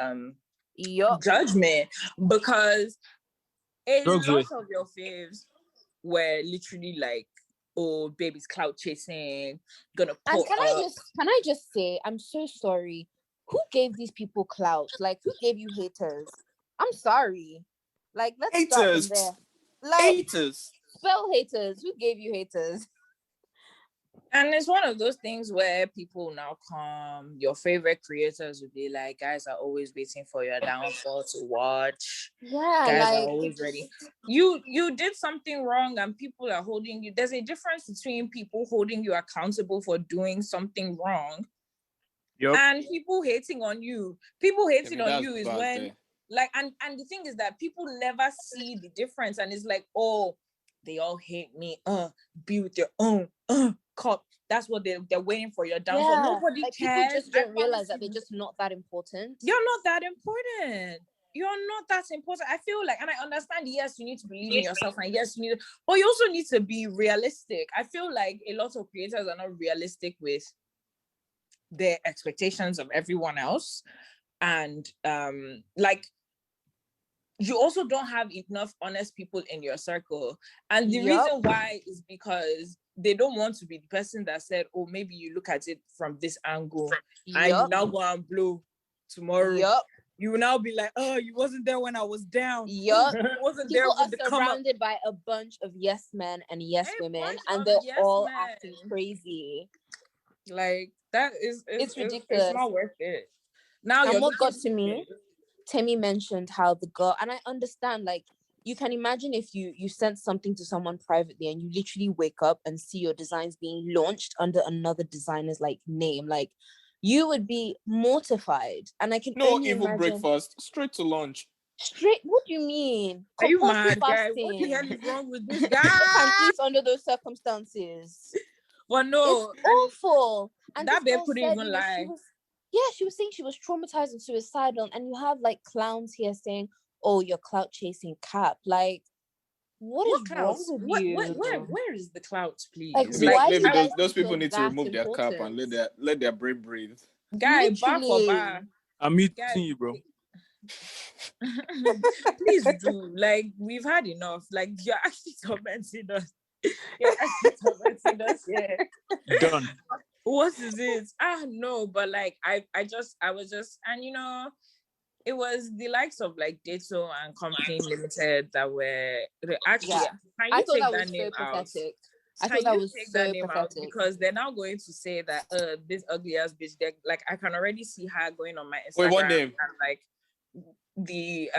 judgment, because a lot of your faves were literally like, oh, baby's clout chasing, gonna put and can I just say, I'm so sorry. Who gave these people clout? Like, who gave you haters? I'm sorry. Like, let's start from there. Like, haters. Spell haters. Who gave you haters? And it's one of those things where people now come, your favorite creators will be like, guys are always waiting for your downfall to watch. Yeah, guys are always ready. You did something wrong and people are holding you. There's a difference between people holding you accountable for doing something wrong and people hating on you. People hating on you is when like, and the thing is that people never see the difference, and it's like, oh, they all hate me. Be with your own cop. That's what they're waiting for your downfall. Yeah, nobody like, cares. People just don't realize that they're just not that important. You're not that important. You're not that important. I feel like, and I understand, yes, you need to believe in yourself, and yes, you need, but you also need to be realistic. I feel like a lot of creators are not realistic with their expectations of everyone else. And like, you also don't have enough honest people in your circle. And the reason why is because they don't want to be the person that said, oh, maybe you look at it from this angle and you now go and blow tomorrow. You will now be like, oh, you wasn't there when I was down. Wasn't People there with are surrounded by a bunch of yes men and yes women, and they're all acting crazy. Like, that is, it's ridiculous. It's not worth it. Now, and what got to me, Temi mentioned how the girl, and I understand, like, you can imagine if you sent something to someone privately and you literally wake up and see your designs being launched under another designer's like name, like, you would be mortified. And I can only even imagine, breakfast, straight to lunch. Straight? What do you mean? Are you mad, guy? What the hell is wrong with this guy? People can eat under those circumstances. Well, no, it's awful. And that babe couldn't even lie. She was saying she was traumatized and suicidal, and you have like clowns here saying, "Oh, you're clout chasing cap." Like, what is wrong with you? Where is the clout, please? Like, maybe those people need to remove their cap and let their brain breathe. Guy, bar for bar. I'm meeting you, bro. Please do. Like, we've had enough. Like, you're actually tormenting us. Yeah. Done. What is it? No, but like I was just, and it was the likes of like Dato and Company Limited that were actually. Yeah. Can I you thought take that that was name so out? pathetic. I Can thought that you was take so that name out? pathetic. Because they're now going to say that this ugly ass bitch. Like I can already see her going on my Instagram. Wait, what name? And like the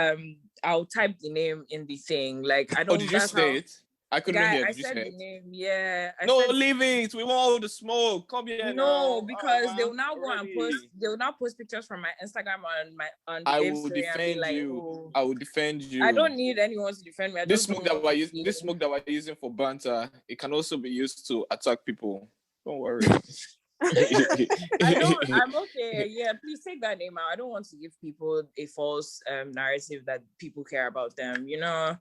I'll type the name in the thing. Like I don't. Oh, did you say it? I couldn't Guy, hear. I Did you said say the it? name. Yeah. Leave it. We want all the smoke. Come here now. No, because they will now go and Already. post. They will now post pictures from my Instagram on the I babe will story and be defend like, you. oh, I will defend you. I don't need anyone to defend me. This smoke that we're using for banter, it can also be used to attack people. Don't worry. I'm okay. Yeah, please take that name out. I don't want to give people a false narrative that people care about them. I don't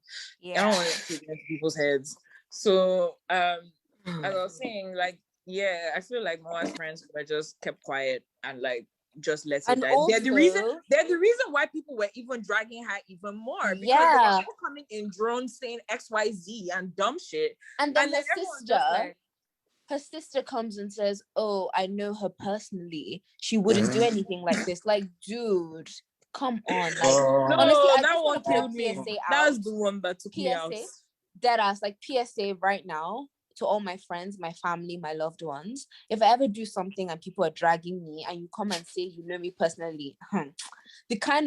want to put it into people's heads. So as I was saying, like, yeah, I feel like Moa's friends were just kept quiet and like just let it die. They're the reason why people were even dragging her even more, because they were all coming in drones saying XYZ and dumb shit. And then her sister comes and says, oh, I know her personally. She wouldn't do anything like this. Like, dude, come on. Like, honestly, I just want to put PSA out. That's the one that took me out. Deadass, like PSA right now to all my friends, my family, my loved ones. If I ever do something and people are dragging me and you come and say you know me personally, the cane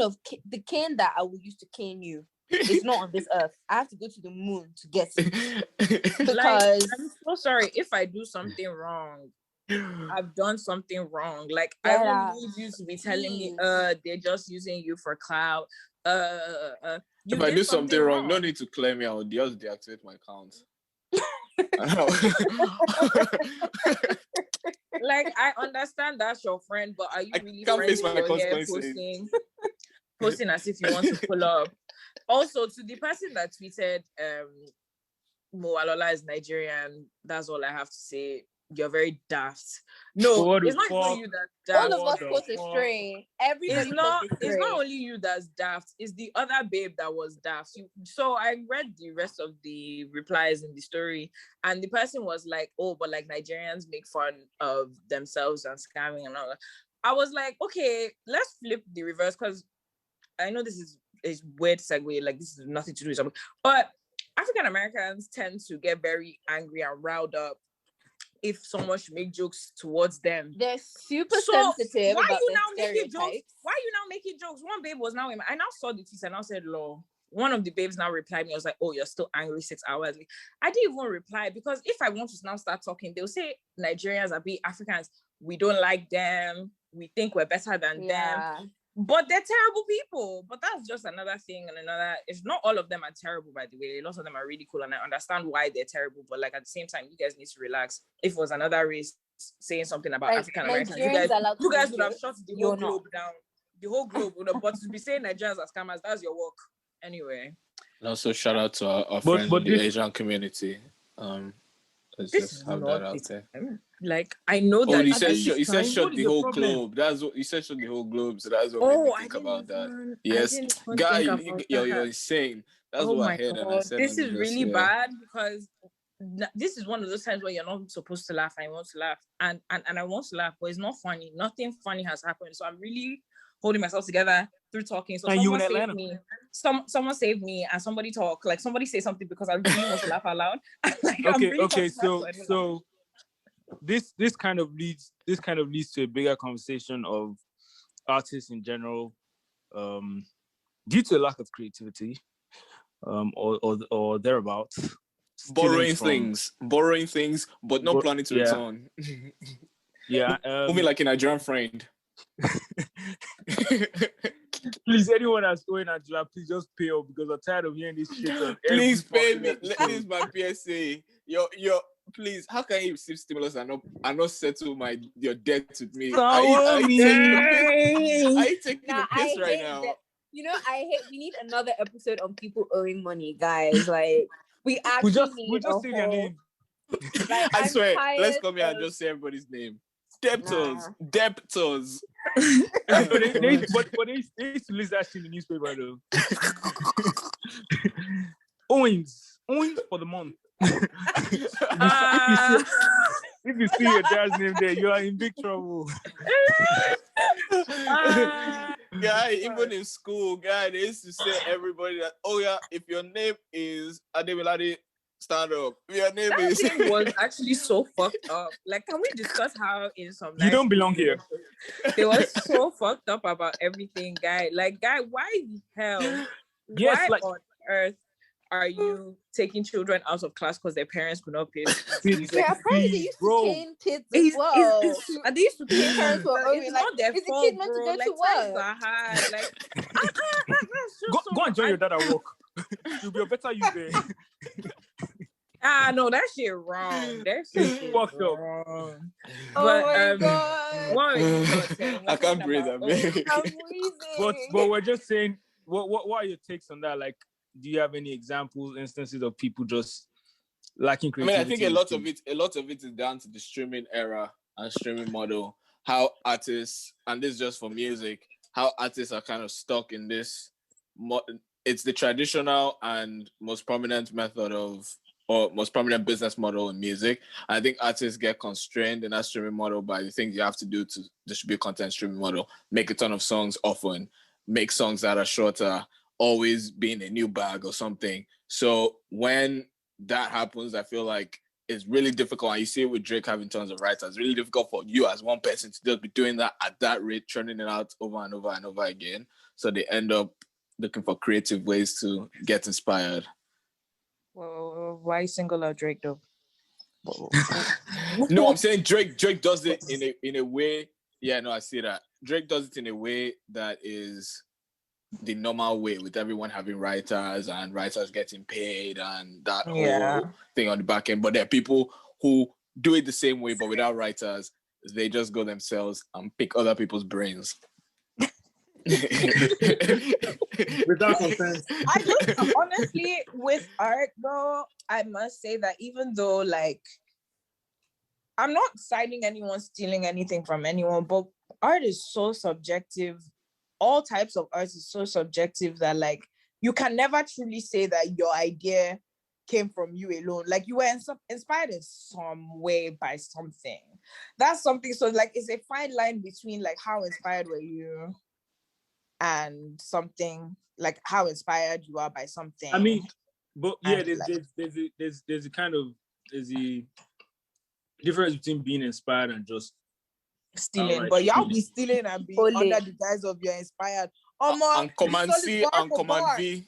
that I will use to cane you is not on this earth. I have to go to the moon to get it. Because like, I'm so sorry if I do something wrong. I've done something wrong. Like I don't need you to be telling me they're just using you for clout. If I do something wrong, no need to claim me. I will just deactivate my account. Like I understand that's your friend, but are you really can't face friends my with your posting as if you want to pull up? Also, to the person that tweeted, Mo Alola is Nigerian. That's all I have to say. You're very daft. No, it's not even you that's daft. All of us goes astray. Everybody it's not only you that's daft. It's the other babe that was daft. So I read the rest of the replies in the story, and the person was like, "Oh, but like Nigerians make fun of themselves and scamming and all that." I was like, "Okay, let's flip the reverse," because I know this is a weird segue. Like this is nothing to do with something, but African Americans tend to get very angry and riled up if someone should make jokes towards them. They're super sensitive. Why about you now their making jokes? Why you now making jokes? One babe was I now saw the tweets and I said, "Lol." One of the babes now replied me. I was like, "Oh, you're still angry 6 hours." I didn't even reply because if I want to now start talking, they'll say Nigerians are Africans. We don't like them. We think we're better than them. But they're terrible people. But that's just another thing and another. It's not all of them are terrible, by the way. Lots of them are really cool, and I understand why they're terrible. But like at the same time, you guys need to relax. If it was another race saying something about African Americans, you guys would have shut the whole globe down. The whole globe would have. But to be saying Nigerians are scammers, that's your work. Anyway. And also shout out to our friends in the Asian community. Let's just have that out there. Like I know that he said shut the whole globe. That's what he said, shut the whole globe. So that's what made me think about that. Yes, guy, you're insane. That's what I heard. And I said, this is really bad because this is one of those times where you're not supposed to laugh and you want to laugh, and I want to laugh, but it's not funny. Nothing funny has happened, so I'm really holding myself together through talking. So someone saved me. Someone saved me, and somebody talk. Like somebody say something because I really want to laugh out loud. Like, okay. So this kind of leads to a bigger conversation of artists in general, due to a lack of creativity, or thereabouts. Borrowing things, but not planning to return. Yeah, moving like a Nigerian friend. Please, anyone that's going Angela, please just pay up because I'm tired of hearing this shit. Please pay me. This is my PSA. Your please. How can you receive stimulus and not settle your debt with me? Are you taking the piss right now? I hate. We need another episode on people owing money, guys. Like we just say their name. Like, I swear. Let's come here and just say everybody's name. Debtors. But they used to list that shit in the newspaper though. Owings for the month. If you see your dad's name there, you are in big trouble. Guy, even in school, guy, they used to say everybody that, oh yeah, if your name is Adebelade, stand up. If your name That is thing was actually so fucked up. Like, can we discuss how in some You don't belong here. They were so fucked up about everything, guy. Like, guy, why the hell? Yes, why like- on earth are you taking children out of class because their parents could not pay school fees? Yeah, apparently they used to cane kids as well. And they used to cane Parents were it's owing, like, not their is the fault, kid meant to bro. go Like, to times work? are hard. Like, that's just Go and join your dad at work. You'll be a better you there. no, that shit wrong. That shit is Fucked up. wrong. Oh But my God. what were you saying? I can't breathe, About- I'm wheezing. But we're just saying, what are your takes on that? Like, do you have any examples, instances of people just lacking I mean, I creativity? think a lot of it is down to the streaming era and streaming model. How artists, and this is just for music, how artists are kind of stuck in this. It's the traditional and most prominent method of, or most prominent business model in music. I think artists get constrained in that streaming model by the things you have to do to distribute content streaming model. Make a ton of songs often, make songs that are shorter, always be in a new bag or something. So when that happens, I feel like it's really difficult. And you see it with Drake having tons of writers. It's really difficult for you as one person to just be doing that at that rate, churning it out over and over and over again. So they end up looking for creative ways to get inspired. Well, why single out Drake though? No, I'm saying Drake does it in a way. Yeah, no, I see that. Drake does it in a way that is the normal way, with everyone having writers and writers getting paid and that whole thing on the back end. But there are people who do it the same way, but without writers. They just go themselves and pick other people's brains. Without consent. I just honestly, with art though, I must say that even though, like, I'm not citing anyone stealing anything from anyone, but art is so subjective. All types of art is so subjective that, like, you can never truly say that your idea came from you alone. Like, you were inspired in some way by something. That's something. So, like, it's a fine line between, like, how inspired were you and something, like how inspired you are by something. I mean, but yeah, And, there's a difference between being inspired and just stealing. But y'all be stealing and be under the guise of you're inspired. And Command C and Command V.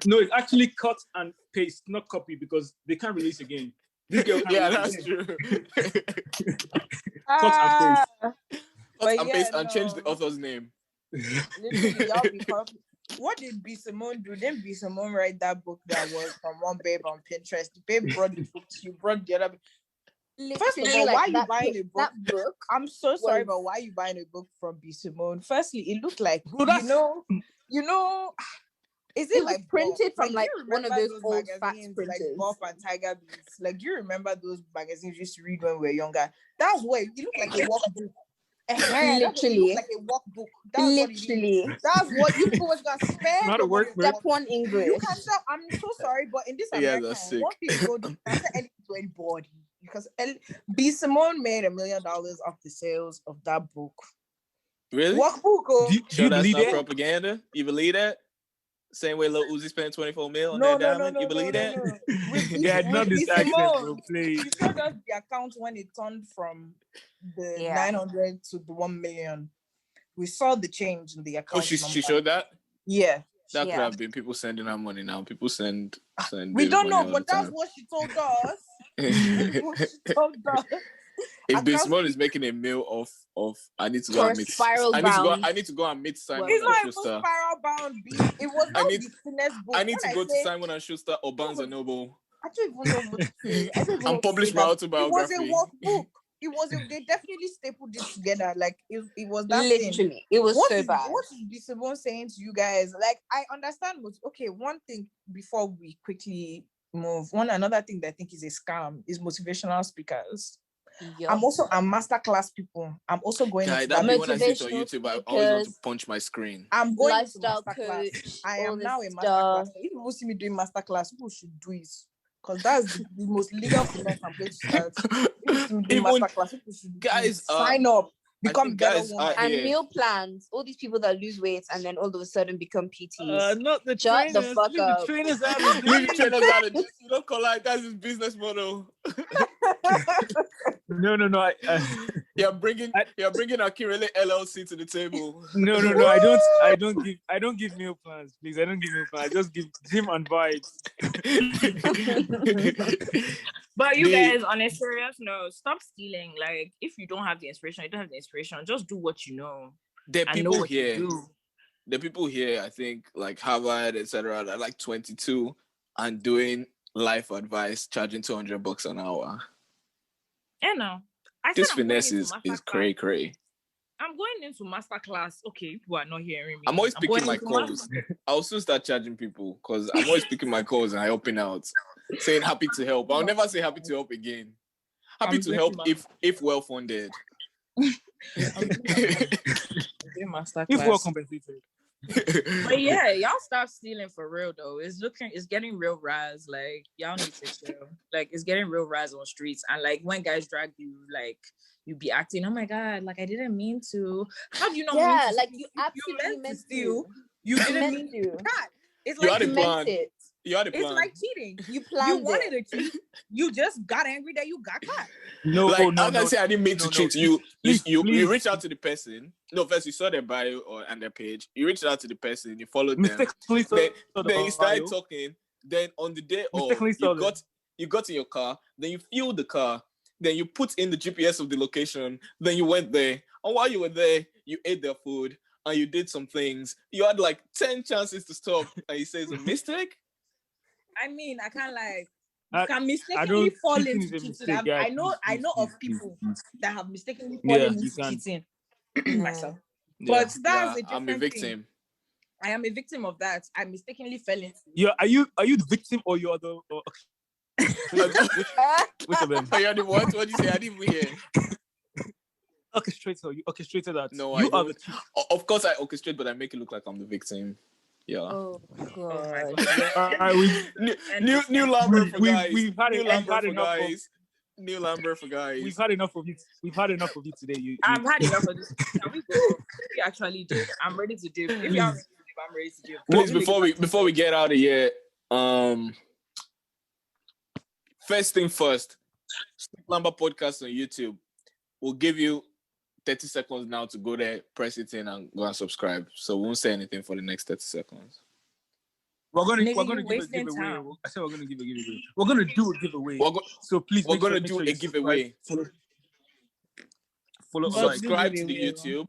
No, it's actually cut and paste, not copy, because they can't release again. This girl can't Yeah, release that's again. true. Cut and paste. Cut and paste and change the author's name. Literally, y'all be copy. What did B. Simone do? Didn't B. Simone write that book that was from one babe on Pinterest? The babe brought the book to you, brought the other. First of all, like, why are you buying a book? That book? I'm so sorry, but why are you buying a book from B. Simone? Firstly, it looked like, you know, is it like printed Bob? from like one of those old fax magazines, like printers? Bob and Tiger Beats? Like, do you remember those magazines we used to read when we were younger? That's what it looked like, a workbook. Literally, like a workbook. Literally, that's what you people was gonna spend. Not a work. Step one English. You can sell. I'm so sorry, but in this American, one thing you go do, you can sell anything to anybody, because B. Simone made $1 million off the sales of that book. Really? Workbook. Oh. Do you that's believe not it? propaganda? You believe that? Same way Lil Uzi spent 24 mil on No, that diamond? You believe that? Yeah, not this accent, bro, please. She showed us the account when it turned from the 900 to the 1 million. We saw the change in the account. Oh, she showed that? Yeah. That could have been people sending her money now. People send we don't know, but that's what she told us. If B. Simone is making a meal of I need to go and meet I need to go and meet Simon it's and not Schuster. Spiral bound. It was not the thinnest book. I need to go to Simon and Schuster or Barnes and Noble. I don't even know what and publish my autobiography. It was a workbook. They definitely stapled it together. Like it was that literally thing. It was so bad. What is B. Simone saying to you guys? Like, I understand one thing before we quickly move. Another thing that I think is a scam is motivational speakers. Yep. I'm also a masterclass people. I'm also going to that when I see it on YouTube, I always want to punch my screen. I'm going lifestyle to masterclass. coach. I am now a masterclass. If people see me doing masterclass, people should do it. because that's the most legal finance I'm going to start. If you do Even masterclass, people should guys, sign up, I become think better guys woman. are And here. meal plans. All these people that lose weight and then all of a sudden become PTs. Not the Shut the trainers. fuck Leave up. the trainers out of Leave the this. trainers out of this. You don't call out. That's his business model. No. You're bringing Akirele LLC to the table. No. I don't give meal plans, please. I don't give meal plans. I just give gym and vibes. But you guys, on a serious note, stop stealing. Like, if you don't have the inspiration, you don't have the inspiration. Just do what you know. There are And know people what you here. do. The people here, I think, like Harvard, etc., are like 22 and doing life advice, charging $200 an hour. You know, This finesse is cray. I'm going into masterclass. Okay, people are not hearing me. I'm always picking my calls. I'll soon start charging people because I'm always picking my calls and helping out, saying happy to help. I'll never say happy to help again. Happy to help if well funded. If well compensated. But yeah, y'all stop stealing for real though. It's getting real rise. Like y'all need to chill. Like it's getting real rise on streets. And like when guys drag you, like you be acting, oh my god, like I didn't mean to. How do you know? Yeah, like you absolutely meant to steal. You didn't mean to. God. It's You like had a You plan. meant it. You had a plan. it's like cheating. You planned You wanted it. to cheat. You just got angry that you got caught. No, Like, no, I'm gonna say I didn't mean to cheat. You reach out to the person. No, first you saw their bio and their page. You reached out to the person. You followed them. Then you started talking. Then on the day you got in your car. Then you fueled the car. Then you put in the GPS of the location. Then you went there. And while you were there, you ate their food and you did some things. You had like 10 chances to stop, and you say it's a mistake. I mean, I can't like I can mistakenly fall cheating into is a cheating. mistake, I know of people that have mistakenly fallen into cheating myself. But that's a different I'm a victim. thing. I am a victim of that. I mistakenly fell into. Yeah, are you the victim or you're the? Which of them? Oh, you're the what? What did you say? I didn't even hear. Orchestrator. You orchestrated that. No, you I are don't. the. Of course, I orchestrate, but I make it look like I'm the victim. Yeah. Oh Oh my god. god. New Lambert for guys. We've had enough of New Lambert for guys. We've had enough of it. We've had enough of it today. I've had enough of this. Can we go? We actually did. I'm ready to do. If y'all ready to do, I'm ready to do. Please, before we get out of here, first thing first, Lambert Podcast on YouTube. We'll give you 30 seconds now to go there, press it in, and go and subscribe. So we won't say anything for the next 30 seconds. We're gonna give a wasting giveaway. time. I said we're gonna give a giveaway. We're gonna do a giveaway. So please, We're gonna make do sure a you giveaway. Follow us. Subscribe to the YouTube.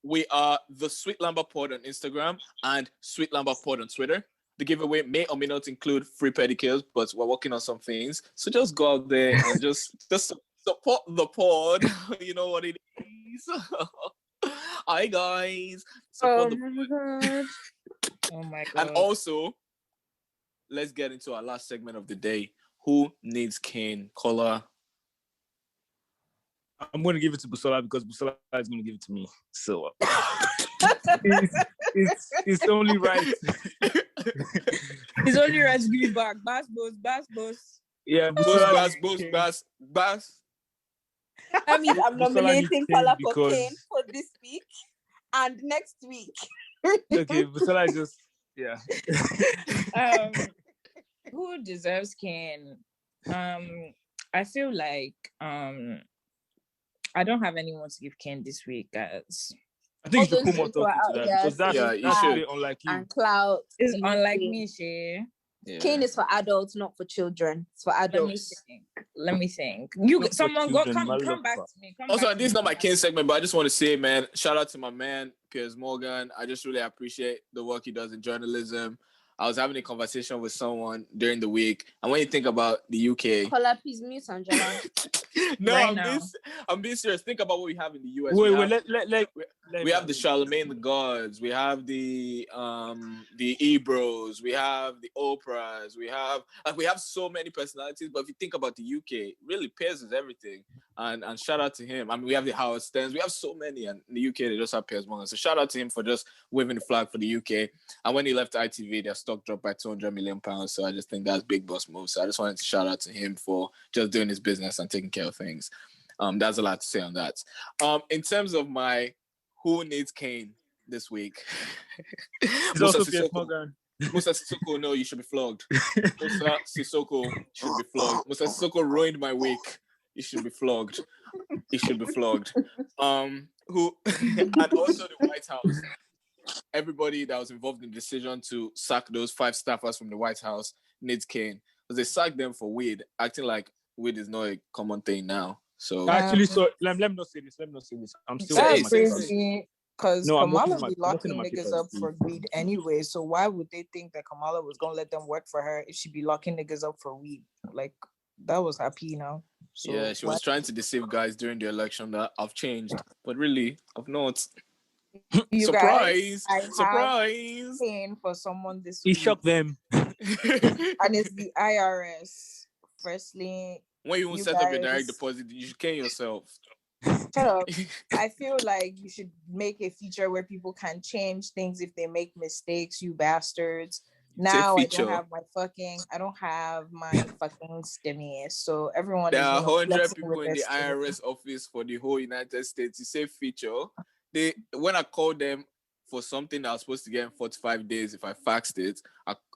We are the Sweet Lambert Pod on Instagram and Sweet Lambert Pod on Twitter. The giveaway may or may not include free pedicures, but we're working on some things. So just go out there and just support the pod. You know what it is. Hi guys. Support God. Oh my god. And also, let's get into our last segment of the day. Who needs cane? Caller. I'm going to give it to Busola because Busola is going to give it to me. So it's only right. It's only right to give back. Bass boss. Yeah, Bass. That means I'm nominating Paula for because... Kane for this week and next week. Okay, Busola just Who deserves Kane? I feel like I don't have anyone to give Kane this week, guys. I think you should put more thought into that because that's should. a bit unlike you. And Clout. It's unlike me, Shay. Yeah. Kane is for adults, not for children. It's for adults. Let me think. Come Back to me. Also, this is not my Kane segment, but I just want to say, man, shout out to my man, Piers Morgan. I just really appreciate the work he does in journalism. I was having a conversation with someone during the week, and when you think about the UK... Paula, please mute Angela. No, right I'm being serious. Think about what we have in the US. Wait, We have the Charlemagne the Gods. We have the Ebros. We have the Oprahs. We have so many personalities. But if you think about the UK, really Piers is everything. And shout out to him. I mean, we have the Howard Sterns. We have so many. And in the UK, they just have Piers Morgan. So shout out to him for just waving the flag for the UK. And when he left ITV, their stock dropped by £200 million. So I just think that's big boss move. So I just wanted to shout out to him for just doing his business and taking care of things. That's a lot to say on that. In terms of my who needs Kane this week, Musa Sissoko, no, you should be flogged. Musa Sissoko should be flogged. Musa Sissoko ruined my week. You should be flogged. He should be flogged. And also the White House. Everybody that was involved in the decision to sack those 5 staffers from the White House needs Kane. Because they sacked them for weed, acting like weed is not a common thing now. So actually, so let me not say this. I'm still That's crazy. Because Kamala be locking niggas papers, up for weed anyway. So why would they think that Kamala was gonna let them work for her if she be locking niggas up for weed? Like that was happy, you know. So yeah, she was trying to deceive guys during the election that I've changed, but really I've not. Surprise! Surprise! Paying for someone this he week. shocked them. And it's the IRS. Firstly, when you set up your direct deposit, you should cane yourself. Shut up. I feel like you should make a feature where people can change things if they make mistakes, you bastards. Now I don't have my fucking stimmy. So everyone there is are 100 people in the stimmy. IRS office for the whole United States. You say feature. When I called them for something that I was supposed to get in 45 days if I faxed it,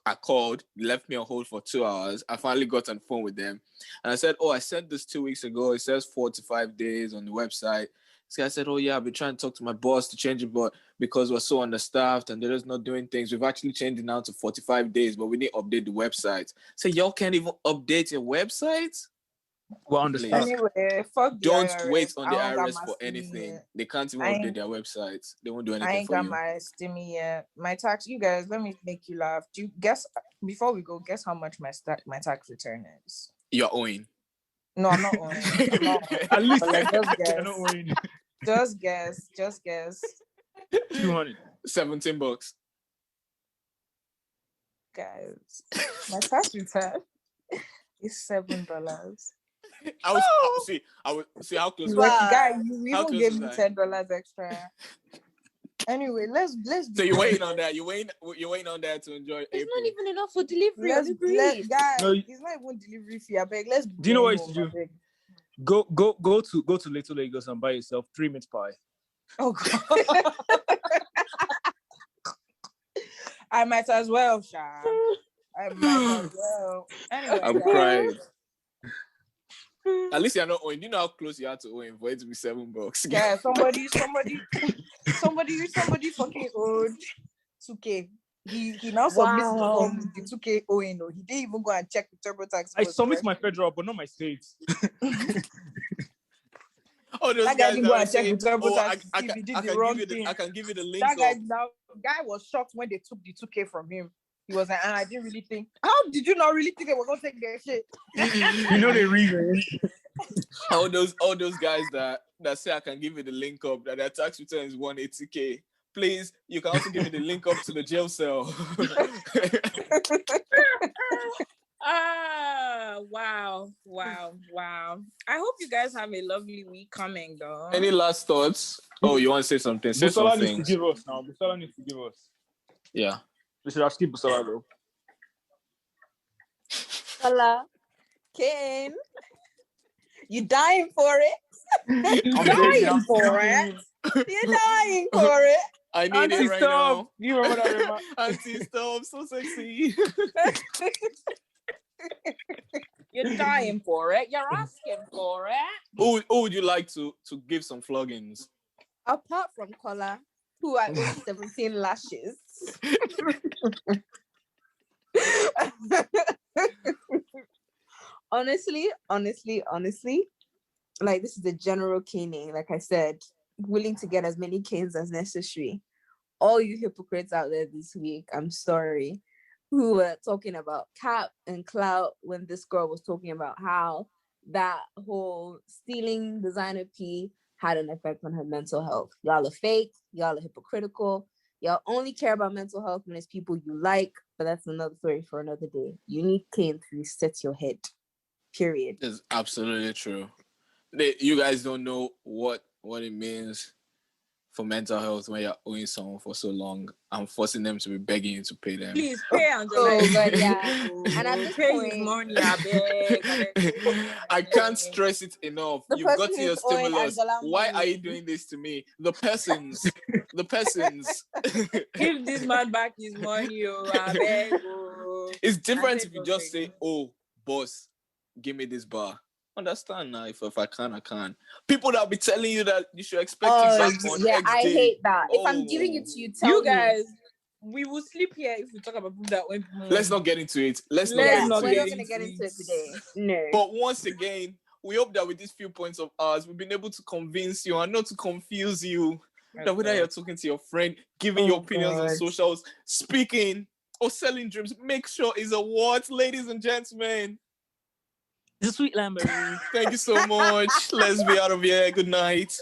I called, left me on hold for 2 hours. I finally got on the phone with them. And I said, I sent this 2 weeks ago. It says 4 to 5 days on the website. This guy said, I've been trying to talk to my boss to change it, but because we're so understaffed and they're just not doing things, we've actually changed it now to 45 days, but we need to update the website. So y'all can't even update your website? Well, understand. Anyway, fuck the Don't IRS. wait on the IRS for anything. They can't even update their websites. They won't do anything for you. I ain't got my stimmy yet. My tax, you guys, let me make you laugh. Do you guess, before we go, guess how much my tax return is? You're owing. No, I'm not owing. At least just guess. You're not owing. Just guess. 200. $17. Guys, my tax return is $7. I was see how close. Guy, you even gave me $10 extra. Anyway, let's. So you're waiting on that. You're waiting on that to enjoy. It's not even enough for delivery. Guys, it's not even delivery fee. I beg. Let's. Do you know what you should do? Go to Little Lagos and buy yourself 3 mince pie. Oh God. I might as well, Sha. I might as well. Anyway, I'm crying. At least you're not owing. Do you know how close you are to owing for it to be $7? Yeah, somebody fucking owed 2K. He now submits the 2K owing. He didn't even go and check the TurboTax. I submit my federal, but not my state. Oh, those that guys didn't go and check the TurboTax. I can give you the link. That guy was shocked when they took the 2K from him. He was like, I didn't really think. How did you not really think they were gonna take their shit? You know the reason. all those guys that say I can give you the link up that their tax return is 180K. Please, you can also give me the link up to the jail cell. Wow. I hope you guys have a lovely week coming, though. Any last thoughts? Oh, you want to say something? Say Busala something. needs to give us now. Busala needs to give us. Yeah. We should ask Busala, bro. Busala. Kane. You dying for it? You're dying for it. You're dying for it. I need it right now. You remember that, Rema? Auntie, stop. So sexy. You're dying for it. You're asking for it. Who would you like to give some floggings? Apart from Kola, who I owe 17 lashes. Honestly, like, this is the general caning. Like I said, willing to get as many canes as necessary. All you hypocrites out there this week, I'm sorry, who were talking about cap and clout when this girl was talking about how that whole stealing designer P had an effect on her mental health. Y'all are fake. Y'all are hypocritical. Y'all only care about mental health when it's people you like, but that's another story for another day. You need Kane to reset your head. Period. It's absolutely true. You guys don't know what it means for mental health when you're owing someone for so long and forcing them to be begging you to pay them. Please pay Angela. Oh, but yeah. And at this pay point, his money, I beg. I can't stress it enough. The You've person gotten your who's owing stimulus. Angela Why are you money. doing this to me? The persons. Give this man back his money, oh, I beg. Oh. It's different if you just say, "Oh, boss, give me this bar." Understand now? If I can, I can. People that be telling you that you should expect it back on X I day. hate that. If I'm giving it to you, tell you me. guys, we will sleep here if we talk about people that went. Let's not get into it. We're not going to get into it today. No. But once again, we hope that with these few points of ours, we've been able to convince you and not to confuse you. That whether you're talking to your friend, giving your opinions on socials, speaking, or selling dreams, make sure it's a what, ladies and gentlemen. It's a sweet lamb, baby. Thank you so much. Let's be out of here. Good night.